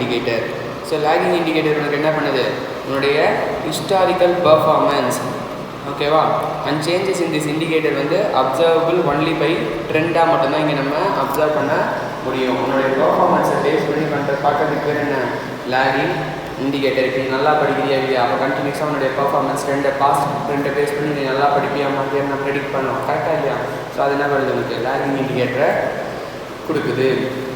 Indicator. So lagging indicator உனக்கு என்ன பண்ணுது, உன்னுடைய ஹிஸ்டாரிக்கல் பர்ஃபார்மன்ஸ் ஓகேவா and changes in this indicator வந்து அப்சர்வபிள் ஒன்லி பை ட்ரெண்டாக மட்டும்தான் இங்கே நம்ம அப்சர்வ் பண்ண முடியும். உன்னுடைய பர்ஃபார்மன்ஸை பேஸ் பண்ணி பார்க்கறதுக்கு பேர் என்ன, லேகிங் இண்டிகேட்டர். இப்போ நீ நல்லா படிக்கிறியா இல்லையா, அப்போ கண்டினியூஸாக உன்னுடைய பர்ஃபார்மன்ஸ் பாஸ்ட் ட்ரெண்டை பேஸ் பண்ணி நீ நல்லா படிப்பியா மாட்டியா நான் ப்ரெடிக்ட் பண்ணோம் கரெக்டாக இல்லையா. ஸோ அது என்ன பண்ணுது, உங்களுக்கு லேகிங் இண்டிகேட்டரை கொடுக்குது.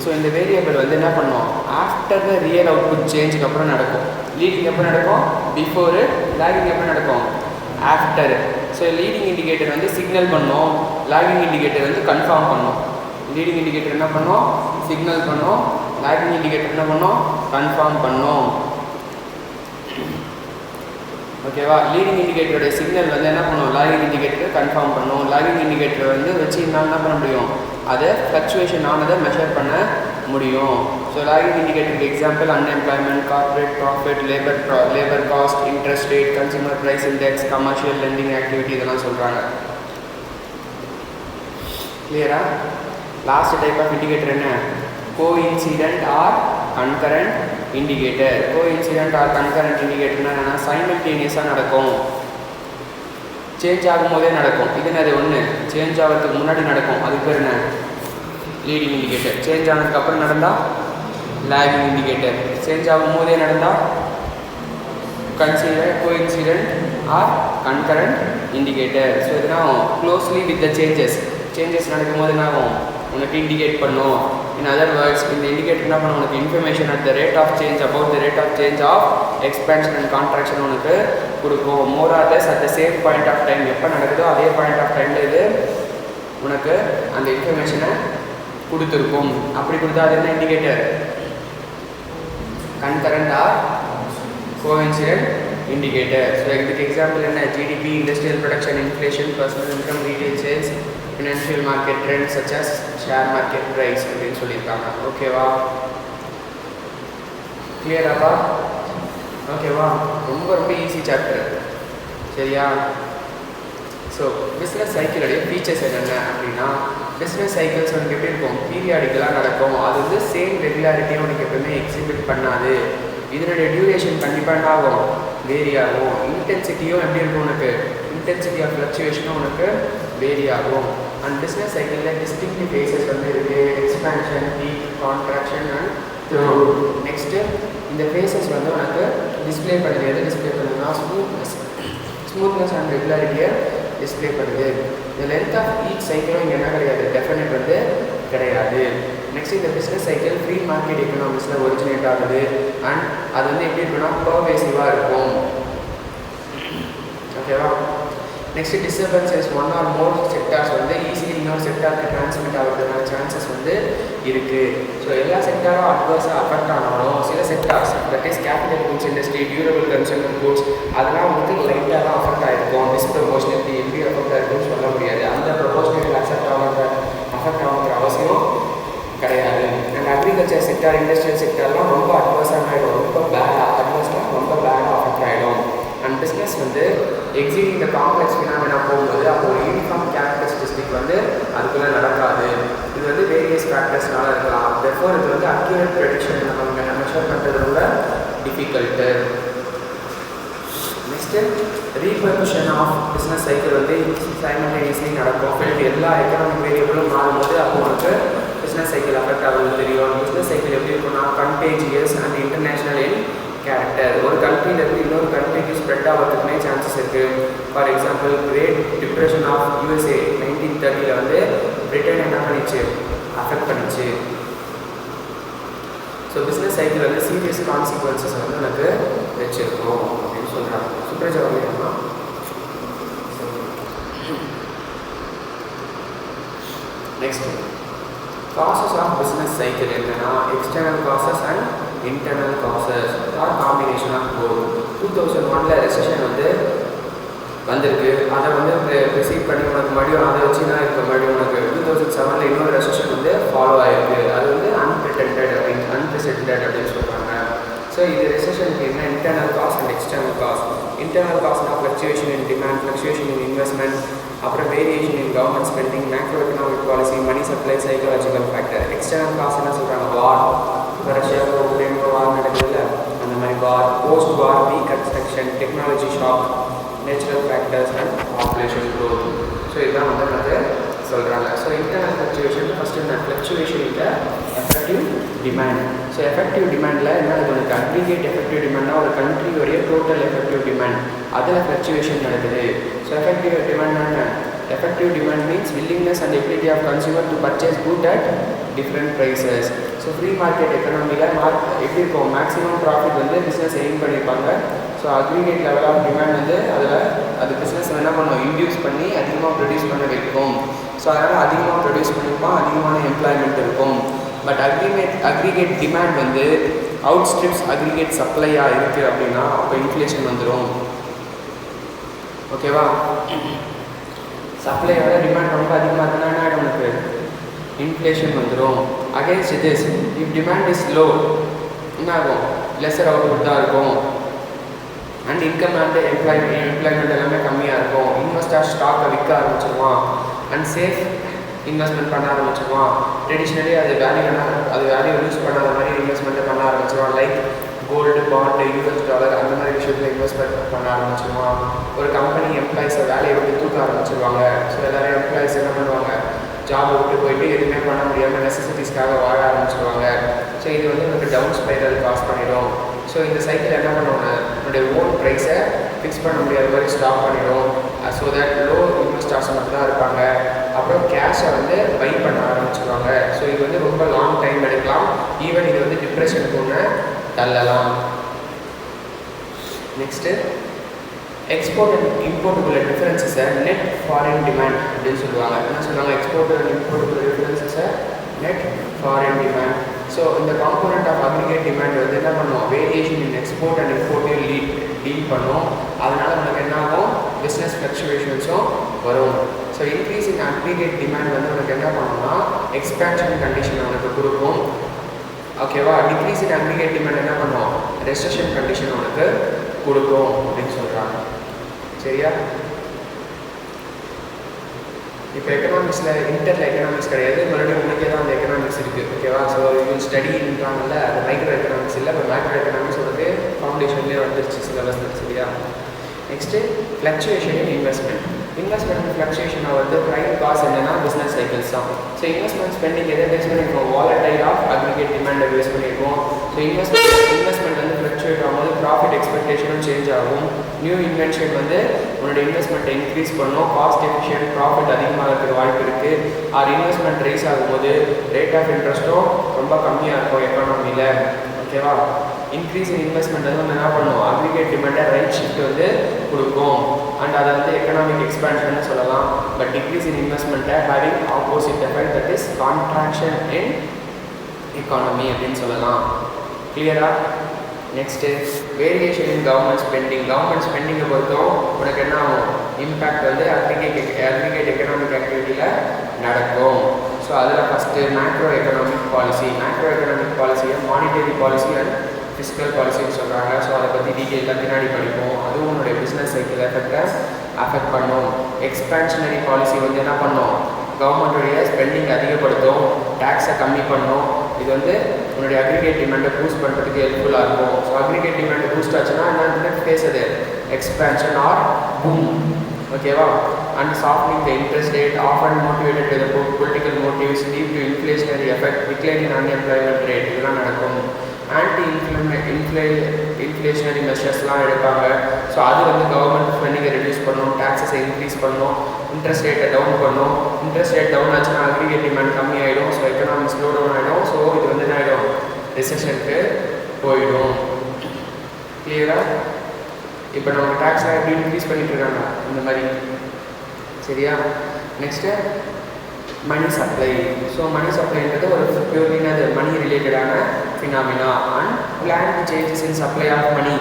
ஸோ இந்த வேரியபிள் வந்து என்ன பண்ணுவோம், ஆஃப்டர் த ரியல் அவுட்புட் சேஞ்சுக்கு அப்புறம் நடக்கும். லீடிங் எப்போ நடக்கும், பிஃபோரு. லேகிங் எப்போ நடக்கும், ஆஃப்டர். ஸோ லீடிங் இண்டிகேட்டர் வந்து சிக்னல் பண்ணோம், லேகிங் இண்டிகேட்டர் வந்து கன்ஃபார்ம் பண்ணோம். லீடிங் இண்டிகேட்டர் என்ன பண்ணோம், சிக்னல் பண்ணோம். லேகிங் இண்டிகேட்டர் என்ன பண்ணோம், கன்ஃபார்ம் பண்ணோம். ஓகேவா. லீடிங் இண்டிகேட்டருடைய சிக்னல் வந்து என்ன பண்ணும், லேகிங் இண்டிகேட்டரை கன்ஃபார்ம் பண்ணும். லேகிங் இண்டிகேட்டர் வந்து வச்சு என்ன பண்ண முடியும், அதை ஃப்ளக்சுவேஷன் ஆனதை மெஷர் பண்ண முடியும். ஸோ லேகிங் இண்டிகேட்டருக்கு example unemployment, corporate profit, labour cost, interest rate, consumer price index, commercial lending activity இதெல்லாம் சொல்கிறாங்க. கிளியரா. லாஸ்ட் டைப் ஆஃப் இண்டிகேட்டர் என்ன, coincident or concurrent indicator. Coincident or concurrent இண்டிகேட்டர்னா என்னென்னா சைமல்டேனியஸாக நடக்கும், சேஞ்ச் ஆகும்போதே நடக்கும். இது என்னது, ஒன்று சேஞ்ச் ஆகிறதுக்கு முன்னாடி நடக்கும், அதுக்கு பேர் என்ன, லீடிங் இண்டிகேட்டர். சேஞ்ச் ஆனதுக்கப்புறம் நடந்தால் லேகிங் இண்டிகேட்டர். சேஞ்ச் ஆகும்போதே நடந்தால் coincident or concurrent indicator. So இதெல்லாம் க்ளோஸ்லி வித் த சேஞ்சஸ் நடக்கும்போது என்ன ஆகும், உனக்கு இண்டிகேட் பண்ணும். இன் அதர் வேர்ட்ஸ் இந்த இண்டிகேட்டர் என்ன பண்ணும், உனக்கு information at the rate of change about the rate of change of expansion and contraction உனக்கு கொடுக்கும். More or less at the same point of time, எப்போ நடக்குதோ அதே பாயிண்ட் ஆஃப் டைமில் இது உனக்கு அந்த இன்ஃபர்மேஷனை கொடுத்துருக்கும். அப்படி கொடுத்தா அது என்ன indicator, concurrent or coincident indicator. So இதுக்கு எக்ஸாம்பிள் என்ன, GDP, industrial production, inflation, personal income, retail sales, financial market trend such as share market price அப்படின்னு சொல்லியிருக்காங்க. ஓகேவா, கிளியராப்பா. ஓகேவா, ரொம்ப ரொம்ப ஈஸி சாப்டர் சரியா. ஸோ பிஸ்னஸ் சைக்கிளுடைய ஃபீச்சர்ஸ் என்னென்ன அப்படின்னா, பிஸ்னஸ் சைக்கிள்ஸ் உனக்கு எப்படி இருக்கும், பீரியாடிக்கலாக நடக்கும். அது வந்து சேம் ரெகுலாரிட்டியாக உனக்கு எப்பவுமே எக்ஸிபிட் பண்ணாது. இதனுடைய டியூரேஷன் கண்டிப்பாக என்ன ஆகும், வேரி ஆகும். இன்டென்சிட்டியும் எப்படி இருக்கும், உனக்கு இன்டென்சிட்டி ஆஃப் ஃப்ளக்சுவேஷனும் உனக்கு வேரி ஆகும். அண்ட் பிஸ்னஸ் சைக்கிளில் டிஸ்டிங்க்டிவ் ஃபேஸஸ் வந்து இருக்குது, expansion, peak, contraction and through. Next இந்த ஃபேஸஸ் வந்து உனக்கு டிஸ்பிளே பண்ணுது. எது டிஸ்பிளே பண்ணுதுன்னா ஸ்மூத்னஸ் அண்ட் ரெகுலாரிட்டியை டிஸ்பிளே பண்ணுது. இந்த லென்த் ஆஃப் ஈச் சைக்கிளும் இங்கே என்ன கிடையாது, டெஃபினட் வந்து கிடையாது. நெக்ஸ்ட் இந்த பிஸ்னஸ் சைக்கிள் ஃப்ரீ மார்க்கெட் எக்கனாமிக்ஸில் ஒரிஜினேட் ஆகுது. அண்ட் அது வந்து எப்படி இருக்குன்னா பர்வேசிவாக இருக்கும். ஓகேவா. Next disturbances one or more sectors வந்து ஈஸிலி இன்னொரு செக்டாருக்கு டிரான்ஸ்மிட் ஆகிறதுக்கான சான்சஸ் வந்து இருக்குது. ஸோ எல்லா செக்டாரும் அட்வர்ஸாக அஃபெக்ட் ஆனாலும் சில sectors that is capital goods industry, durable consumer goods அதெல்லாம் வந்து லைட்டாக தான் அஃபெக்ட் ஆகிருக்கும். டிஸ்ப்ரொபோர்ஷனேட்லி எப்படி அஃபெக்ட் ஆகிருக்குன்னு சொல்ல முடியாது. அந்த ப்ரொபோர்ஷனேட் அஃபெக்ட் ஆகிற அவசியம் கிடையாது. அண்ட் அக்ரிகல்ச்சர் செக்டார், இண்டஸ்ட்ரியல் செக்டார்லாம் ரொம்ப அட்வர்ஸாக ஆகிடும், ரொம்ப பேடாக அஃபெக்ட் ஆகிடும். அண்ட் பிஸ்னஸ் வந்து எக்ஸிடிங் த காம்ப்ளெக்ஸ் ஃபினாமினா போகும்போது அப்போ ஒரு யூனிஃபார்ம் கேரக்டரிஸ்டிக் வந்து அதுக்குள்ளே நடக்காது. இது வந்து வேரியஸ் ஃபேக்டர்ஸ்னால இருக்கலாம். தெர்ஃபோர் இது வந்து அக்யூரேட் ப்ரெடிக்ஷன் நம்ம மெஷர் பண்ணுறது ரொம்ப difficult. Next repercussion of business cycle வந்து சைமல்டேனியஸ்லி நடக்கும். எல்லா எக்கனாமிக் வேரியபிளும் மாறும்போது அப்போ உனக்கு பிஸ்னஸ் சைக்கிள் அஃபெக்ட் ஆகுது தெரியும். பிஸ்னஸ் சைக்கிள் எப்படி இருக்குன்னா contagious and international in character. ஒரு கண்ட்ரியிலேருந்து இன்னொரு கண்ட்ரிக்கு ஸ்ப்ரெட் ஆகிறதுக்குமே சான்சஸ் இருக்குது. For example great depression of USA 1930 வந்து பிரிட்டன் என்ன பண்ணிச்சு, அஃபெக்ட் பண்ணிச்சு. ஸோ பிஸ்னஸ் சைக்கிள் வந்து சீரியஸ் கான்சிக்வன்சஸ் வந்து எனக்கு வச்சுருக்கோம் அப்படின்னு சொல்கிறாங்க. சுப்ரஜா வரலையாமா. Next causes of business cycle என்னென்னா external causes and internal causes or combination of both. 2001 recession வந்து வந்திருக்கு. அதை வந்து ரிசீவ் பண்ணி உனக்கு மறுபடியும் அதை வச்சு தான் இருக்க மறுபடியும் உனக்கு 2007 இன்னொரு ரெசெஷன் வந்து ஃபாலோ ஆகிருக்கு. அது வந்து அன்பிரிட்டன்ட் அப்படின்னு சொல்கிறாங்க. ஸோ இது ரெசெஷனுக்கு என்ன, internal cost and external cost. Internal காஸ்ட்னா fluctuation in demand, fluctuation in investment, அப்புறம் variation in government spending, macro economic policy, money supply, psychological factor. External cost என்ன சொல்கிறாங்க, war, Russia Ukraine war recession, technology shock, natural factors and population growth. So இதுதான் வந்து நமக்கு சொல்கிறாங்க. So internal fluctuation first என்ன fluctuation இந்த effective demand. So effective டிமாண்டில் என்ன இருக்குது, அக்ரிகேட் எஃபெக்டிவ் டிமாண்ட்னா ஒரு கண்ட்ரியோடைய டோட்டல் எஃபெக்டிவ் டிமாண்ட் அதில் ஃப்ளக்சுவேஷன் நடக்குது. ஸோ எஃபெக்டிவ் டிமாண்ட் என்ன, effective demand means willingness and ability of consumer to purchase good at different prices. So free market எக்கனாமியில் எப்படி இருக்கும், மேக்ஸிமம் ப்ராஃபிட் வந்து பிஸ்னஸ் எய்ம் பண்ணியிருப்பாங்க. So aggregate level of demand வந்து அதில் அது பிஸ்னஸ் என்ன பண்ணும், இன்டியூஸ் பண்ணி அதிகமாக ப்ரொடியூஸ் பண்ண வைக்கும். ஸோ அதனால் அதிகமாக ப்ரொடியூஸ் பண்ணியிருப்பான், அதிகமான எம்ப்ளாய்மெண்ட் இருக்கும். பட் அக்ரிகேட் டிமாண்ட் வந்து அவுட் ஸ்ட்ரிப்ஸ் அக்ரிகேட் சப்ளையாக இருக்குது அப்படின்னா அப்போ இன்ஃப்ளேஷன் வந்துடும். ஓகேவா, சப்ளையோட டிமாண்ட் ரொம்ப அதிகமாக இருக்குன்னா என்ன ஆகிடும், நமக்கு இன்ஃப்ளேஷன் வந்துடும். Against this if demand is low என்ன ஆகும், லெஸர் அவுட்புட் தான் இருக்கும். அண்ட் இன்கம் அண்ட் எம்ப்ளாய்மெண்ட் எல்லாமே கம்மியாக இருக்கும். இன்வெஸ்டர் ஸ்டாக்கை விற்க ஆரம்பிச்சிருவான் அண்ட் சேஃப் இன்வெஸ்ட்மெண்ட் பண்ண ஆரம்பிச்சிருவான். ட்ரெடிஷ்னலி அது வேல்யூ யூஸ் பண்ணாத மாதிரி இன்வெஸ்ட்மெண்ட்டை பண்ண ஆரம்பிச்சிருவான். Like gold, bond, US dollar அந்த மாதிரி விஷயத்தில் இன்வெஸ்ட்மெண்ட் பண்ண ஆரம்பிச்சிருவான். ஒரு கம்பெனி எம்ப்ளாயிஸை வேலையை விட்டு தூக்க ஆரம்பிச்சிருவாங்க. ஸோ எல்லோரும் எம்ப்ளாயிஸ் என்ன பண்ணுவாங்க, ஜாப் விட்டு போயிட்டு எதுவுமே பண்ண முடியாமல் நெசசிட்டிஸ்க்காக வாழ ஆரம்பிச்சிருவாங்க. ஸோ இது வந்து நமக்கு டவுன் ஸ்பைரல் காஸ் பண்ணிடும். ஸோ இந்த சைக்கிள் என்ன பண்ணுவாங்க, என்னுடைய ஓன் ப்ரைஸை ஃபிக்ஸ் பண்ண முடியாத மாதிரி ஸ்டாப் பண்ணிடும். ஸோ தட் லோ இன்வெஸ்டர்ஸ் மட்டும் தான் இருப்பாங்க. அப்புறம் கேஷை வந்து பை பண்ண ஆரம்பிச்சிருவாங்க. ஸோ இது வந்து ரொம்ப லாங் டைம் எடுக்கலாம். ஈவன் இது வந்து டிப்ரெஷனுக்கு ஒன்று தள்ளலாம். நெக்ஸ்ட்டு எக்ஸ்போர்ட் அண்ட் இம்போர்ட்டுக்குள்ள டிஃபரன்ஸஸை நெட் ஃபாரின் டிமாண்ட் அப்படின்னு சொல்லுவாங்க. என்ன சொல்லுவாங்க, எக்ஸ்போர்ட் அண்ட் இம்போர்ட்டுக்குள்ள டிஃபரன்ஸஸை நெட் ஃபாரின் டிமாண்ட். ஸோ இந்த காம்போனன்ட் ஆஃப் அக்ரிகேட் டிமாண்ட் வந்து என்ன பண்ணுவோம், வேரியேஷன் இன் எக்ஸ்போர்ட் அண்ட் இம்போர்ட்டையும் டீல் பண்ணும். அதனால் நமக்கு என்ன ஆகும், பிஸ்னஸ் ஃப்ளக்சுவேஷன்ஸும் வரும். So increase in aggregate demand வந்து நமக்கு என்ன பண்ணணும்னா எக்ஸ்பேன்ஷன் கண்டிஷன் அவனுக்கு கொடுக்கும். ஓகேவா, டிக்ரீஸ் இன் அக்ரிகேட் டிமாண்ட் என்ன பண்ணுவோம், ரெசெஷன் கண்டிஷன் அவனுக்கு கொடுக்கும் அப்படின்னு சொல்கிறாங்க. சரியா, இப்போ எக்கனாமிக்ஸில் இன்டர்ல எக்கனாமிக்ஸ் கிடையாது, மறுபடியும் உங்களுக்கே தான் அந்த எக்கனாமிக்ஸ் இருக்குது. ஓகேவா, ஸோ இது ஸ்டடின்றாங்கல்ல, அது மைக்ரோ எக்கனாமிக்ஸ் இல்லை, இப்போ மேக்ரோ எக்கனாமிக்ஸ் வந்து ஃபவுண்டேஷன்லேயே வந்துருச்சு சிலபஸ். சரியா, நெக்ஸ்ட்டு ஃப்ளக்சுவேஷன் இன் இன்வெஸ்ட்மெண்ட் ஃப்ளக்சுவேஷனை வந்து ப்ரைம் காஸ் என்னென்னா பிஸ்னஸ் சைக்கிள்ஸ் தான். ஸோ இன்வெஸ்ட்மெண்ட் ஸ்பெண்டிங் எதை பேஸ் பண்ணியிருக்கோம், வாலடைல் ஆஃப் அக்ரிகேட் டிமாண்டை பேஸ் பண்ணியிருக்கோம். ஸோ இன்வெஸ்ட்மெண்ட் வந்து ஃப்ளக்சுவேட் ஆகும்போது ப்ராஃபிட் எக்ஸ்பெக்டேஷனும் சேஞ்ச் ஆகும். நியூ இன்வென்ஷன் வந்து உன்னோட இன்வெஸ்ட்மெண்ட்டை இன்க்ரீஸ் பண்ணும். காஸ்ட் எஃபிஷியன்ட் ப்ராஃபிட் அதிகமாகிறதுக்கு வாய்ப்பு இருக்குது. ஆர் இன்வெஸ்ட்மெண்ட் ரைஸ் ஆகும்போது ரேட் ஆஃப் இன்ட்ரெஸ்ட்டும் ரொம்ப கம்மியாக இருக்கும் எக்கானமியில். ஓகேவா, இன்க்ரீஸ் இன் இன்வெஸ்ட்மெண்ட் வந்து நம்ம என்ன பண்ணுவோம், அக்ரிகேட் டிமாண்டை ரைட் ஷிஃப்ட் வந்து கொடுக்கும். அண்ட் அதை வந்து எக்கனாமிக் எக்ஸ்பேன்ஷன் சொல்லலாம். பட் டிக்ரீஸ் இன் இன்வெஸ்ட்மெண்ட்டை having opposite effect, that is contraction in economy அப்படின்னு சொல்லலாம். கிளியரா, நெக்ஸ்ட்டு வேரியேஷன் இன் கவர்மெண்ட் ஸ்பெண்டிங்கை பொறுத்தும் உனக்கு என்ன ஆகும், இம்பேக்ட் வந்து அக்ரிகேட் எக்கனாமிக் ஆக்டிவிட்டியில் நடக்கும். ஸோ அதில் ஃபஸ்ட்டு மேக்ரோ எக்கனாமிக் பாலிசியை மானிட்டரி பாலிசி அண்ட் ஃபிஸ்கல் பாலிசின்னு சொல்கிறாங்க. ஸோ அதை பற்றி டீட்டெயிலாக பின்னாடி படிப்போம். அதுவும் உன்னுடைய பிஸ்னஸ் சைக்கிள் அஃபெக்ட் பண்ணும். எக்ஸ்பேன்ஷனரி பாலிசி வந்து என்ன பண்ணும், கவர்மெண்ட்டுடைய ஸ்பெண்டிங் அதிகப்படுத்தும், டேக்ஸை கம்மி பண்ணும். இது வந்து உன்னுடைய அக்ரிகேட் டிமாண்டை பூஸ்ட் பண்ணுறதுக்கு ஹெல்ப்ஃபுல்லாக இருக்கும். ஸோ அக்ரிகேட் டிமாண்டை பூஸ்ட் ஆச்சுன்னா என்ன பேசுது, எக்ஸ்பேன்ஷன் ஆர் பூம். ஓகேவா, and softening the interest rate often motivated with political motives lead to inflationary effect, decline in unemployment rate, இதெல்லாம் நடக்கும். இன்ஃப்ளேஷனரி மெஷர்ஸ்லாம் எடுப்பாங்க. ஸோ அது வந்து கவர்மெண்ட் ஸ்பெண்டிங்கை ரெடியூஸ் பண்ணணும், டேக்ஸஸை இன்க்ரீஸ் பண்ணணும், இன்ட்ரெஸ்ட் ரேட்டை டவுன் பண்ணணும். இன்ட்ரெஸ்ட் ரேட் டவுன் ஆச்சுன்னா அக்ரிகேட் டிமாண்ட் கம்மி ஆகிடும். ஸோ எக்கனாமிக் ஸ்லோ டவுன் ஆகிடும். ஸோ இது வந்து என்ன ஆகிடும், ரிசெஷனுக்கு போயிடும். கிளியரா, இப்போ நம்ம டேக்ஸை எப்படி இன்க்ரீஸ் பண்ணிட்டு இருக்காங்க இந்த மாதிரி. சரியா, next money supply. So money சப்ளைன்றது ஒரு பியூர்லினா மணி ரிலேட்டடான phenomena. And planned changes in supply of money.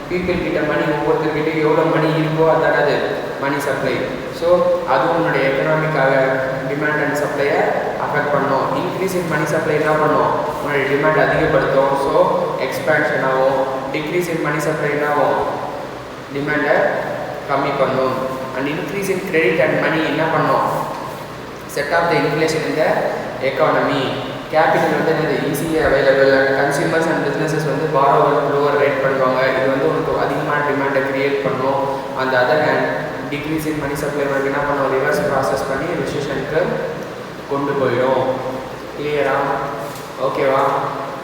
People கிட்ட மணி, ஒவ்வொருத்தர்கிட்ட எவ்வளோ மணி இருக்கோ அதான அது மணி சப்ளை. ஸோ அதுவும் உன்னுடைய எக்கனாமிக்காக டிமாண்ட் அண்ட் சப்ளையை அஃபெக்ட் பண்ணும். இன்க்ரீஸ் இன் மணி சப்ளை என்ன பண்ணும், உன்னுடைய டிமாண்ட் அதிகப்படுத்தும். ஸோ எக்ஸ்பேன்ஷன் ஆகும். டிக்ரீஸ் இன் மணி சப்ளை என்ன ஆகும், டிமாண்டை கம்மி பண்ணும். And increase in credit and money என்ன பண்ணும், செட் ஆஃப் த இன்ஃப்ளேஷன் இந்த எக்கானமி. கேபிட்டல் வந்து என்னது, ஈஸியாக available. And consumers and businesses வந்து பாரோவர் லோவர் ரேட் பண்ணுவாங்க. இது வந்து உனக்கு அதிகமான டிமாண்டை க்ரியேட் கிரியேட் பண்ணும். அந்த other hand decrease in money supply வந்து என்ன பண்ணும், ரிவர்ஸ் ப்ராசஸ் பண்ணி ரெசிஷனுக்கு கொண்டு போயிடும். கிளியரா? ஓகேவா?